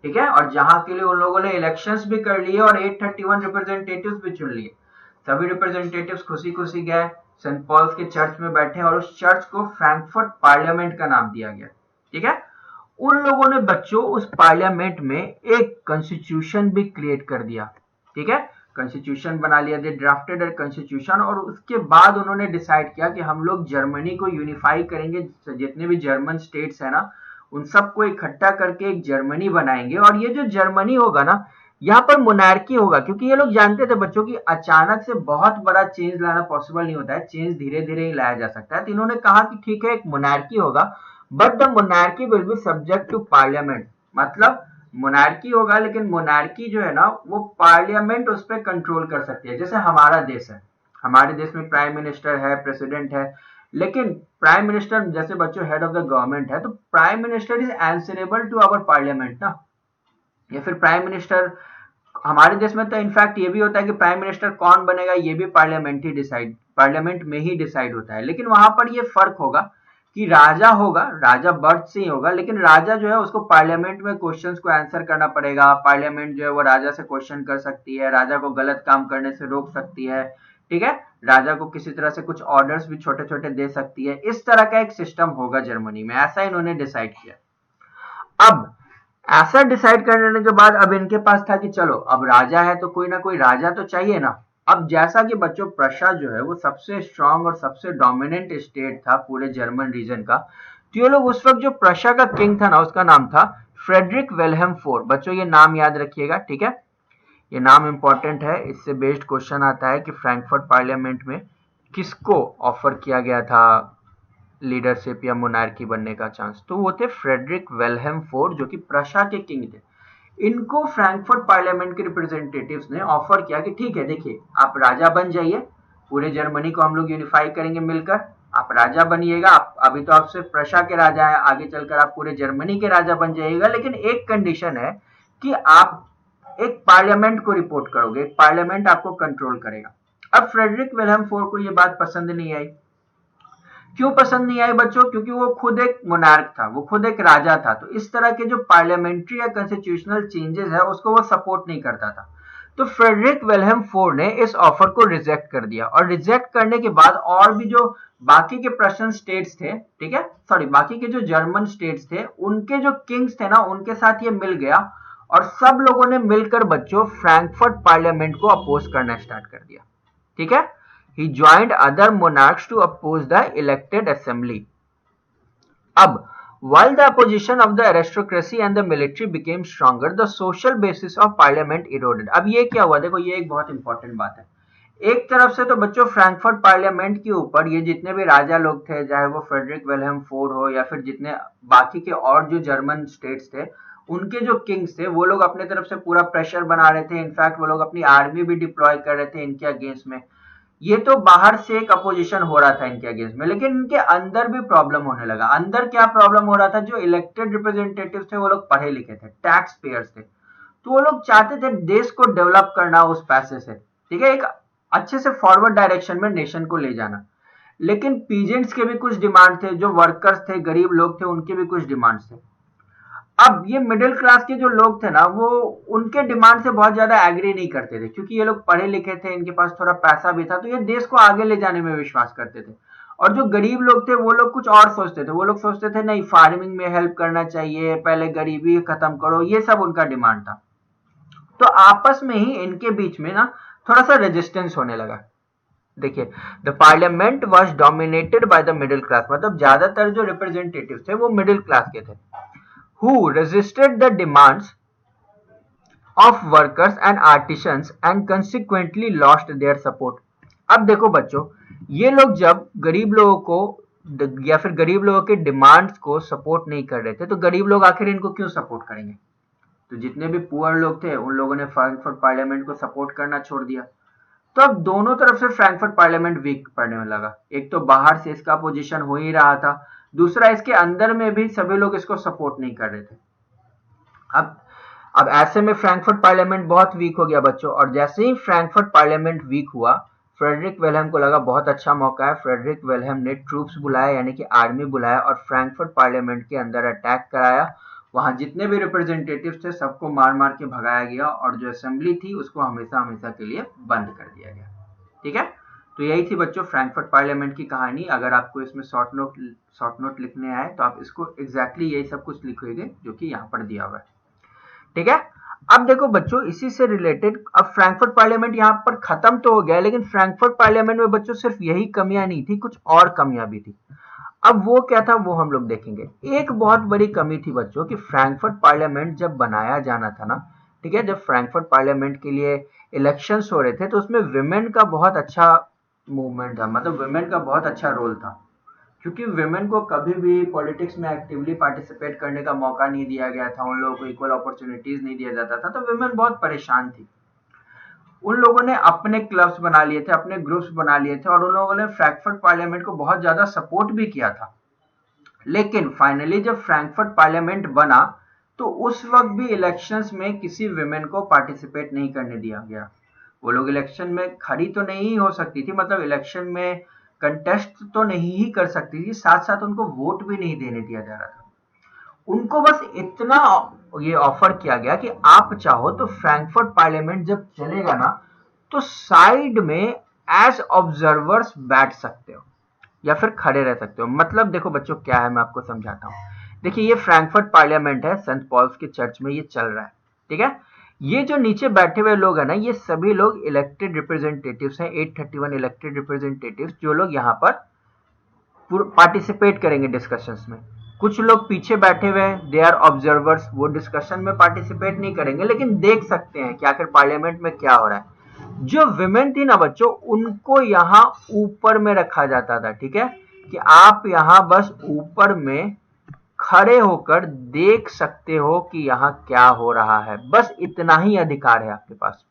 ठीक है। और जहां के लिए उन लोगों ने इलेक्शंस भी कर लिए और 831 रिप्रेजेंटेटिव्स भी चुन लिए। सभी रिप्रेजेंटेटिव्स खुशी खुशी गए, सेंट पॉल्स के चर्च में बैठे, और उस चर्च को फ्रैंकफर्ट पार्लियामेंट का नाम दिया गया। ठीक है। उन लोगों ने बच्चों उस पार्लियामेंट में एक कॉन्स्टिट्यूशन भी क्रिएट कर दिया। ठीक है। कॉन्स्टिट्यूशन बना लिया, दे ड्राफ्टेड अ कॉन्स्टिट्यूशन, और उसके बाद उन्होंने डिसाइड किया कि हम लोग जर्मनी को यूनिफाई करेंगे, जितने भी जर्मन स्टेट्स है ना, उन सबको इकट्ठा करके एक जर्मनी बनाएंगे। और ये जो जर्मनी होगा ना, यहाँ पर मोनार्की होगा, क्योंकि ये लोग जानते थे बच्चों की अचानक से बहुत बड़ा चेंज लाना पॉसिबल नहीं होता है, चेंज धीरे धीरे ही लाया जा सकता है। तो इन्होंने कहा कि ठीक है, एक मोनार्की होगा, but the monarchy will be subject to parliament. मतलब मोनार्की होगा, लेकिन मोनार्की जो है ना, वो पार्लियामेंट उस पर कंट्रोल कर सकती है। जैसे हमारा देश है, हमारे देश में प्राइम मिनिस्टर है, प्रेसिडेंट है, लेकिन प्राइम मिनिस्टर जैसे बच्चों हेड ऑफ द गवर्नमेंट है, तो prime minister is answerable to our parliament ना। या फिर प्राइम मिनिस्टर, हमारे देश में तो इनफैक्ट ये भी होता है कि प्राइम मिनिस्टर कौन बनेगा ये भी पार्लियामेंट में ही डिसाइड होता है। लेकिन वहां पर ये फर्क होगा कि राजा होगा, राजा बर्थ से ही होगा, लेकिन राजा जो है उसको पार्लियामेंट में क्वेश्चंस को आंसर करना पड़ेगा। पार्लियामेंट जो है वो राजा से क्वेश्चन कर सकती है, राजा को गलत काम करने से रोक सकती है। ठीक है। राजा को किसी तरह से कुछ ऑर्डर्स भी छोटे छोटे दे सकती है। इस तरह का एक सिस्टम होगा जर्मनी में, ऐसा इन्होंने डिसाइड किया। अब ऐसा डिसाइड करने के बाद अब इनके पास था कि चलो, अब राजा है तो कोई ना कोई राजा तो चाहिए ना। अब जैसा कि बच्चों प्रशा जो है वो सबसे स्ट्रांग और सबसे डोमिनेंट स्टेट था पूरे जर्मन रीजन का, तो ये लोग उस वक्त जो प्रशा का किंग था ना, उसका नाम था फ्रेडरिक विल्हेम फोर। बच्चों ये नाम याद रखिएगा। ठीक है। ये नाम इंपॉर्टेंट है, इससे बेस्ड क्वेश्चन आता है कि फ्रैंकफर्ट पार्लियामेंट में किसको ऑफर किया गया था लीडरशिप या मोनार्की बनने का चांस। तो वो थे फ्रेडरिक वेलहेम फोर्ड, जो कि प्रशा के किंग थे। इनको फ्रैंकफर्ट पार्लियामेंट के रिप्रेजेंटेटिव्स ने ऑफर किया कि ठीक है, देखिए आप राजा बन जाइए, पूरे जर्मनी को हम लोग यूनिफाई करेंगे मिलकर, आप राजा बनिएगा। आप अभी तो आप सिर्फ प्रशा के राजा हैं, आगे चलकर आप पूरे जर्मनी के राजा बन जाइएगा, लेकिन एक कंडीशन है कि आप एक पार्लियामेंट को रिपोर्ट करोगे, एक पार्लियामेंट आपको कंट्रोल करेगा। अब फ्रेडरिक विल्हेम फोर को यह बात पसंद नहीं आई। क्यों पसंद नहीं आई बच्चों? क्योंकि वो खुद एक मोनार्क था, वो खुद एक राजा था, तो इस तरह के जो पार्लियामेंट्री या कॉन्स्टिट्यूशनल चेंजेस है उसको वो सपोर्ट नहीं करता था। तो फ्रेडरिक विल्हेम फोर ने इस ऑफर को रिजेक्ट कर दिया, और रिजेक्ट करने के बाद और भी जो बाकी के प्रशन स्टेट्स थे, ठीक है, सॉरी, बाकी के जो जर्मन स्टेट्स थे, उनके जो किंग्स थे ना, उनके साथ ये मिल गया, और सब लोगों ने मिलकर बच्चों फ्रैंकफर्ट पार्लियामेंट को अपोज करना स्टार्ट कर दिया। ठीक है। He joined other monarchs to oppose the elected assembly. अब while the opposition of the aristocracy and the military became stronger, the social basis of parliament eroded. अब ये क्या हुआ? देखो, ये एक बहुत इंपॉर्टेंट बात है। एक तरफ से तो बच्चों फ्रैंकफर्ट पार्लियामेंट के ऊपर ये जितने भी राजा लोग थे, चाहे वो फ्रेडरिक विल्हेम फोर हो या फिर जितने बाकी के और जो जर्मन स्टेट्स थे, उनके जो किंग्स थे, वो लोग अपने तरफ से पूरा प्रेशर बना रहे थे। इनफैक्ट वो लोग अपनी आर्मी भी डिप्लॉय कर रहे थे इनके अगेंस्ट में। ये तो बाहर से एक अपोजिशन हो रहा था इनके अगेंस्ट में, लेकिन इनके अंदर भी प्रॉब्लम होने लगा। अंदर क्या प्रॉब्लम हो रहा था? जो इलेक्टेड रिप्रेजेंटेटिव थे वो लोग पढ़े लिखे थे, टैक्स पेयर्स थे, तो वो लोग चाहते थे देश को डेवलप करना उस पैसे से, ठीक है, एक अच्छे से फॉरवर्ड डायरेक्शन में नेशन को ले जाना। लेकिन पीजेंट्स के भी कुछ डिमांड थे, जो वर्कर्स थे, गरीब लोग थे, उनके भी कुछ डिमांड्स थे। अब ये मिडिल क्लास के जो लोग थे ना, वो उनके डिमांड से बहुत ज्यादा एग्री नहीं करते थे, क्योंकि ये लोग पढ़े लिखे थे, इनके पास थोड़ा पैसा भी था, तो ये देश को आगे ले जाने में विश्वास करते थे। और जो गरीब लोग थे वो लोग कुछ और सोचते थे, वो लोग सोचते थे नहीं फार्मिंग में हेल्प करना चाहिए, पहले गरीबी खत्म करो, ये सब उनका डिमांड था। तो आपस में ही इनके बीच में ना थोड़ा सा रेजिस्टेंस होने लगा। देखिए, the parliament was dominated by the middle class, मतलब ज्यादातर जो रिप्रेजेंटेटिव थे वो मिडिल क्लास के थे, who resisted the demands of workers and artisans and consequently lost their support। अब देखो बच्चों, ये लोग जब गरीब लोगों को या फिर गरीब लोगों के डिमांड्स को सपोर्ट नहीं कर रहे थे, तो गरीब लोग आखिर इनको क्यों सपोर्ट करेंगे? तो जितने भी पुअर लोग थे उन लोगों ने फ्रैंकफर्ट पार्लियामेंट को सपोर्ट करना छोड़ दिया। तो अब दोनों तरफ से फ्रैंकफर्ट पार्लियामेंट वीक पड़ने में लगा। एक तो बाहर से इसका अपोजिशन हो ही रहा था, दूसरा इसके अंदर में भी सभी लोग इसको सपोर्ट नहीं कर रहे थे। अब अब ऐसे में फ्रैंकफर्ट पार्लियामेंट बहुत वीक हो गया बच्चों, और जैसे ही फ्रैंकफर्ट पार्लियामेंट वीक हुआ, फ्रेडरिक विल्हेम को लगा बहुत अच्छा मौका है। फ्रेडरिक विल्हेम ने ट्रूप्स बुलाया, यानी कि आर्मी बुलाया, और फ्रैंकफर्ट पार्लियामेंट के अंदर अटैक कराया। वहां जितने भी रिप्रेजेंटेटिव थे सबको मार मार के भगाया गया, और जो असेंबली थी उसको हमेशा हमेशा के लिए बंद कर दिया गया। ठीक है, तो यही थी बच्चों फ्रैंकफर्ट पार्लियामेंट की कहानी। अगर आपको इसमें शॉर्ट नोट लिखने आए तो आप इसको एग्जैक्टली यही सब कुछ लिखोगे जो कि यहाँ पर दिया हुआ है। ठीक है, अब देखो बच्चों, इसी से रिलेटेड अब फ्रैंकफर्ट पार्लियामेंट यहाँ पर खत्म तो हो गया, लेकिन फ्रैंकफर्ट पार्लियामेंट में बच्चों सिर्फ यही कमियां नहीं थी, कुछ और कमियां भी थी। अब वो क्या था वो हम लोग देखेंगे। एक बहुत बड़ी कमी थी बच्चों कि फ्रैंकफर्ट पार्लियामेंट जब बनाया जाना था ना, ठीक है, जब फ्रैंकफर्ट पार्लियामेंट के लिए इलेक्शंस हो रहे थे तो उसमें विमेन का बहुत अच्छा मूवमेंट था, मतलब विमेन का बहुत अच्छा रोल था। क्योंकि विमेन को कभी भी पॉलिटिक्स में एक्टिवली पार्टिसिपेट करने का मौका नहीं दिया गया था, उन लोगों को इक्वल अपॉर्चुनिटीज नहीं दिया जाता था, तो विमेन बहुत परेशान थी। उन लोगों ने अपने क्लब्स बना लिए थे, अपने ग्रुप्स बना लिए थे, और उन लोगों ने फ्रैंकफर्ट पार्लियामेंट को बहुत ज्यादा सपोर्ट भी किया था। लेकिन फाइनली जब फ्रैंकफर्ट पार्लियामेंट बना तो उस वक्त भी इलेक्शंस में किसी विमेन को पार्टिसिपेट नहीं करने दिया गया। वो लोग इलेक्शन में खड़ी तो नहीं हो सकती थी, मतलब इलेक्शन में कंटेस्ट तो नहीं ही कर सकती थी, साथ साथ उनको वोट भी नहीं देने दिया जा रहा था। उनको बस इतना ये ऑफर किया गया कि आप चाहो तो फ्रैंकफर्ट पार्लियामेंट जब चलेगा ना तो साइड में एज ऑब्जर्वर्स बैठ सकते हो या फिर खड़े रह सकते हो। मतलब देखो बच्चों क्या है, मैं आपको समझाता हूँ। देखिए, ये फ्रैंकफर्ट पार्लियामेंट है, सेंट पॉल्स के चर्च में ये चल रहा है। ठीक है, ये जो नीचे बैठे हुए लोग हैं ना, ये सभी लोग इलेक्टेड रिप्रेजेंटेटिव्स हैं, 831 इलेक्टेड रिप्रेजेंटेटिव्स, जो लोग यहाँ पर पार्टिसिपेट करेंगे डिस्कशंस में। कुछ लोग पीछे बैठे हुए हैं, दे आर ऑब्जर्वर्स, वो डिस्कशन में पार्टिसिपेट नहीं करेंगे लेकिन देख सकते हैं कि आखिर पार्लियामेंट में क्या हो रहा है। जो विमेन थी ना बच्चों, उनको यहाँ ऊपर में रखा जाता था। ठीक है, कि आप यहाँ बस ऊपर में खड़े होकर देख सकते हो कि यहाँ क्या हो रहा है, बस इतना ही अधिकार है आपके पास।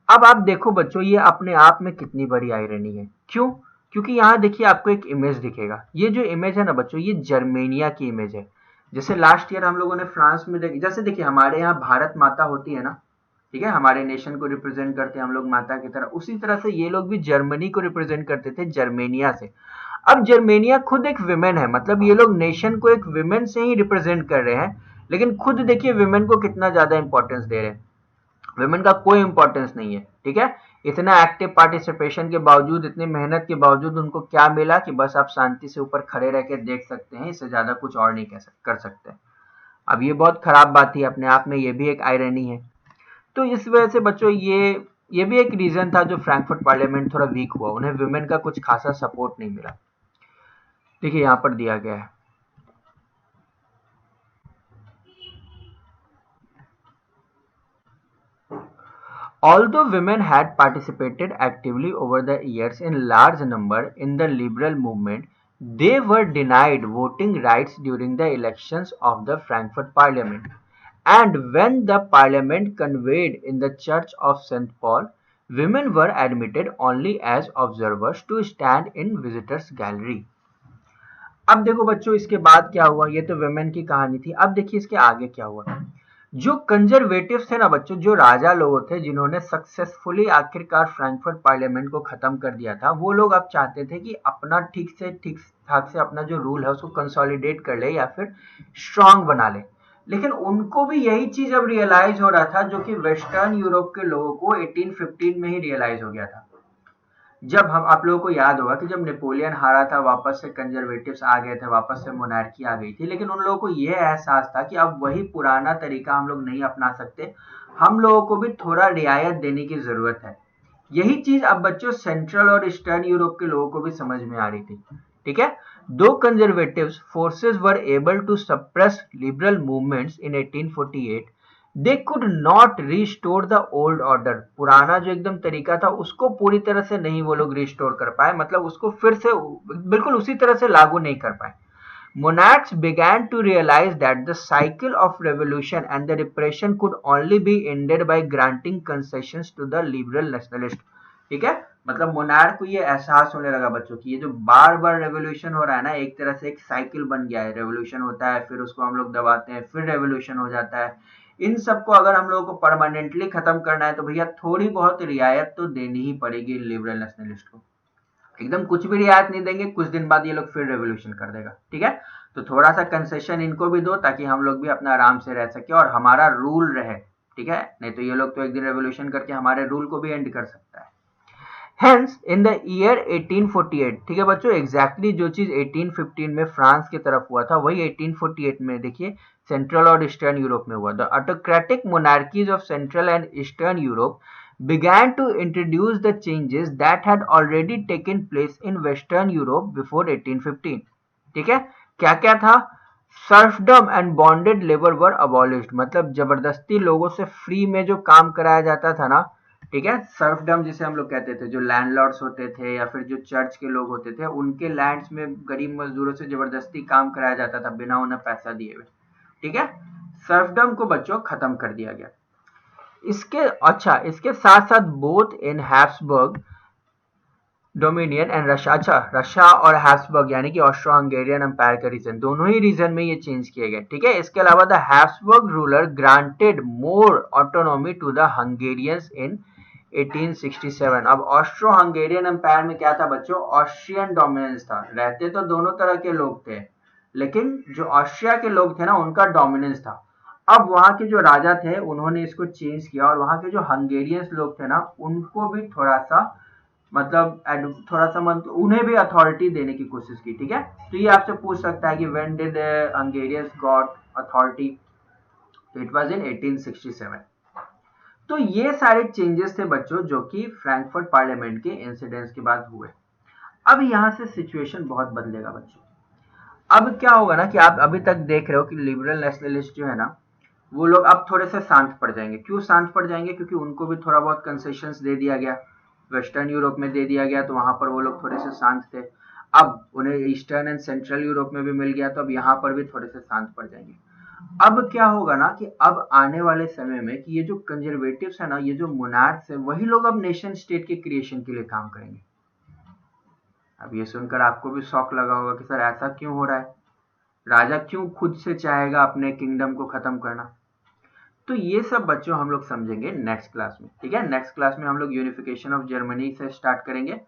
अब आप देखो बच्चों, ये अपने आप में कितनी बड़ी आयरनी है। क्यों? क्योंकि यहाँ देखिए आपको एक इमेज दिखेगा। ये जो इमेज है ना बच्चों, ये जर्मेनिया की इमेज है। जैसे लास्ट ईयर हम लोगों ने फ्रांस में देखी, जैसे देखिए हमारे यहाँ भारत माता होती है ना, ठीक है, हमारे नेशन को रिप्रेजेंट करते हैं हम लोग माता की तरह, उसी तरह से ये लोग भी जर्मनी को रिप्रेजेंट करते थे जर्मेनिया से। अब जर्मेनिया खुद एक विमेन है, मतलब ये लोग नेशन को एक विमेन से ही रिप्रेजेंट कर रहे हैं, लेकिन खुद देखिए विमेन को कितना ज्यादा इंपॉर्टेंस दे रहे हैं। विमेन का कोई इंपॉर्टेंस नहीं है। ठीक है, इतना एक्टिव पार्टिसिपेशन के बावजूद, इतनी मेहनत के बावजूद उनको क्या मिला कि बस आप शांति से ऊपर खड़े रह के देख सकते हैं, इससे ज्यादा कुछ और नहीं कर सकते। अब ये बहुत खराब बात थी अपने आप में, ये भी एक आयरनी है। तो इस वजह से बच्चों ये भी एक रीजन था जो फ्रैंकफर्ट पार्लियामेंट थोड़ा वीक हुआ, उन्हें विमेन का कुछ खासा सपोर्ट नहीं मिला। देखिए यहाँ पर दिया गया है, although women had participated actively over the years in large number in the liberal movement, they were denied voting rights during the elections of the Frankfurt Parliament. And when the Parliament convened in the Church of St. Paul, women were admitted only as observers to stand in visitors' gallery. अब देखो बच्चों इसके बाद क्या हुआ, ये तो women की कहानी थी। अब देखिए इसके आगे क्या हुआ। जो कंजर्वेटिव थे ना बच्चों, जो राजा लोग थे जिन्होंने सक्सेसफुली आखिरकार फ्रैंकफर्ट पार्लियामेंट को खत्म कर दिया था, वो लोग अब चाहते थे कि अपना ठीक ठाक से अपना जो रूल है उसको कंसोलिडेट कर ले या फिर स्ट्रांग बना ले। लेकिन उनको भी यही चीज अब रियलाइज हो रहा था जो कि वेस्टर्न यूरोप के लोगों को 1815 में ही रियलाइज हो गया था। जब हम आप लोगों को याद होगा कि जब नेपोलियन हारा था, वापस से कंजर्वेटिव्स आ गए थे, वापस से मोनार्की आ गई थी, लेकिन उन लोगों को यह एहसास था कि अब वही पुराना तरीका हम लोग नहीं अपना सकते, हम लोगों को भी थोड़ा रियायत देने की जरूरत है। यही चीज अब बच्चों सेंट्रल और ईस्टर्न यूरोप के लोगों को भी समझ में आ रही थी। ठीक है, दो conservative forces were able to suppress liberal movements in 1848, they could not restore the old order. पुराना जो एकदम तरीका था उसको पूरी तरह से नहीं वो लोग रिस्टोर कर पाए, मतलब उसको फिर से बिल्कुल उसी तरह से लागू नहीं कर पाए। Monarchs began to realize that the cycle of revolution and the repression could only be ended by granting concessions to the liberal nationalist। ठीक है, मतलब मोनार्क को ये एहसास होने लगा बच्चों की ये जो बार बार रेवोल्यूशन हो रहा है ना, एक तरह से एक साइकिल बन गया है। रेवोल्यूशन होता है, फिर उसको हम लोग दबाते हैं, फिर रेवोल्यूशन हो जाता है। इन सबको अगर हम लोगों को परमानेंटली खत्म करना है तो भैया थोड़ी बहुत रियायत तो देनी ही पड़ेगी लिबरल नेशनलिस्ट को। एकदम कुछ भी रियायत नहीं देंगे, कुछ दिन बाद ये लोग फिर रेवोल्यूशन कर देगा। ठीक है, तो थोड़ा सा कंसेशन इनको भी दो ताकि हम लोग भी अपना आराम से रह सके और हमारा रूल रहे। ठीक है, नहीं तो ये लोग तो एक दिन रेवोल्यूशन करके हमारे रूल को भी एंड कर सकता है। Hence, in the year 1848, ठीक है बच्चों, एग्जैक्टली जो चीज 1815 में फ्रांस की तरफ हुआ था वही 1848 में देखिए सेंट्रल और ईस्टर्न यूरोप में हुआ। The autocratic monarchies of central and eastern Europe began to introduce the changes that had already taken place in Western Europe before 1815। ठीक है, क्या क्या था? Serfdom and bonded labour were abolished, मतलब जबरदस्ती लोगों से फ्री में जो काम कराया जाता था ना, ठीक है, सर्फडम जिसे हम लोग कहते थे, जो लैंडलॉर्ड्स होते थे या फिर जो चर्च के लोग होते थे, उनके लैंड्स में गरीब मजदूरों से जबरदस्ती काम कराया जाता था बिना उन्हें पैसा दिए हुए। ठीक है, सर्फडम को बच्चों खत्म कर दिया गया। इसके साथ साथ both in Habsburg dominion and Russia, अच्छा रशिया और हैब्सबर्ग यानी कि ऑस्ट्रो हंगेरियन एम्पायर का रीजन, दोनों ही रीजन में ये चेंज किए गए। ठीक है, इसके अलावा the Habsburg ruler granted more autonomy to the Hungarians in 1867। अब ऑस्ट्रो हंगेरियन एम्पायर में क्या था बच्चों? ऑस्ट्रियन डोमिनेंस था। रहते तो दोनों तरह के लोग थे, लेकिन जो ऑस्ट्रिया के लोग थे ना उनका डोमिनेंस था। अब वहां के जो राजा थे उन्होंने इसको चेंज किया और वहां के जो हंगेरियंस लोग थे ना उनको भी थोड़ा सा उन्हें भी अथॉरिटी देने की कोशिश की। ठीक है, तो ये आपसे पूछ सकता है कि when did Hungarians got authority? It was in 1867। तो ये सारे चेंजेस थे बच्चों जो कि फ्रैंकफर्ट पार्लियामेंट के इंसिडेंट्स के बाद हुए। अब यहां से सिचुएशन बहुत बदलेगा बच्चों। अब क्या होगा ना कि आप अभी तक देख रहे हो कि लिबरल नेशनलिस्ट जो है ना वो लोग अब थोड़े से शांत पड़ जाएंगे। क्यों शांत पड़ जाएंगे? क्योंकि उनको भी थोड़ा बहुत कंसेशंस दे दिया गया, वेस्टर्न यूरोप में दे दिया गया, तो वहां पर वो लोग थोड़े से शांत थे। अब उन्हें ईस्टर्न एंड सेंट्रल यूरोप में भी मिल गया, तो अब यहाँ पर भी थोड़े से शांत पड़ जाएंगे। अब क्या होगा ना कि अब आने वाले समय में कि ये जो कंजर्वेटिव्स है ना, ये जो मोनार्क्स है, वही लोग अब नेशन स्टेट के क्रिएशन के लिए काम करेंगे। अब ये सुनकर आपको भी शौक लगा होगा कि सर ऐसा क्यों हो रहा है, राजा क्यों खुद से चाहेगा अपने किंगडम को खत्म करना? तो ये सब बच्चों हम लोग समझेंगे नेक्स्ट क्लास में। ठीक है, नेक्स्ट क्लास में हम लोग यूनिफिकेशन ऑफ जर्मनी से स्टार्ट करेंगे।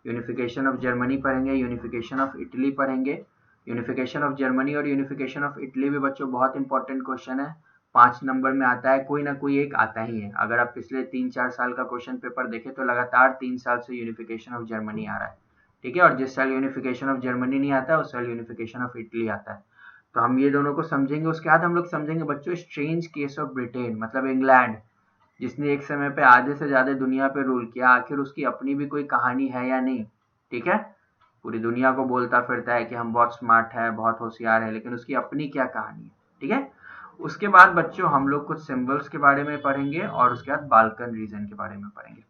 यूनिफिकेशन ऑफ जर्मनी पढ़ेंगे, यूनिफिकेशन ऑफ इटली पढ़ेंगे। यूनिफिकेशन ऑफ जर्मनी और यूनिफिकेशन ऑफ इटली भी बच्चों बहुत इंपॉर्टेंट क्वेश्चन है, 5 नंबर में आता है, कोई ना कोई एक आता ही है। अगर आप पिछले 3-4 साल का क्वेश्चन पेपर देखें तो लगातार 3 साल से यूनिफिकेशन ऑफ जर्मनी आ रहा है। ठीक है, और जिस साल यूनिफिकेशन ऑफ जर्मनी नहीं आता है उस साल यूनिफिकेशन ऑफ इटली आता है। तो हम ये दोनों को समझेंगे। उसके बाद हम लोग समझेंगे बच्चों स्ट्रेंज केस ऑफ ब्रिटेन, मतलब इंग्लैंड, जिसने एक समय पे आधे से ज्यादा दुनिया पे रूल किया, आखिर उसकी अपनी भी कोई कहानी है या नहीं? ठीक है, पूरी दुनिया को बोलता फिरता है कि हम बहुत स्मार्ट है, बहुत होशियार है, लेकिन उसकी अपनी क्या कहानी है? ठीक है, उसके बाद बच्चों हम लोग कुछ सिंबल्स के बारे में पढ़ेंगे और उसके बाद बाल्कन रीजन के बारे में पढ़ेंगे।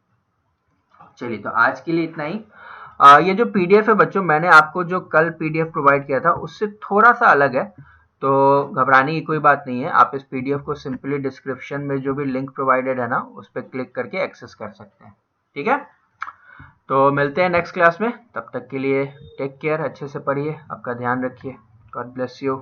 चलिए, तो आज के लिए इतना ही। ये जो पीडीएफ है बच्चों, मैंने आपको जो कल पीडीएफ प्रोवाइड किया था उससे थोड़ा सा अलग है, तो घबराने की कोई बात नहीं है। आप इस पीडीएफ को सिंपली डिस्क्रिप्शन में जो भी लिंक प्रोवाइडेड है ना उस पर क्लिक करके एक्सेस कर सकते हैं। ठीक है, तो मिलते हैं नेक्स्ट क्लास में। तब तक के लिए टेक केयर, अच्छे से पढ़िए, आपका ध्यान रखिए। God bless you.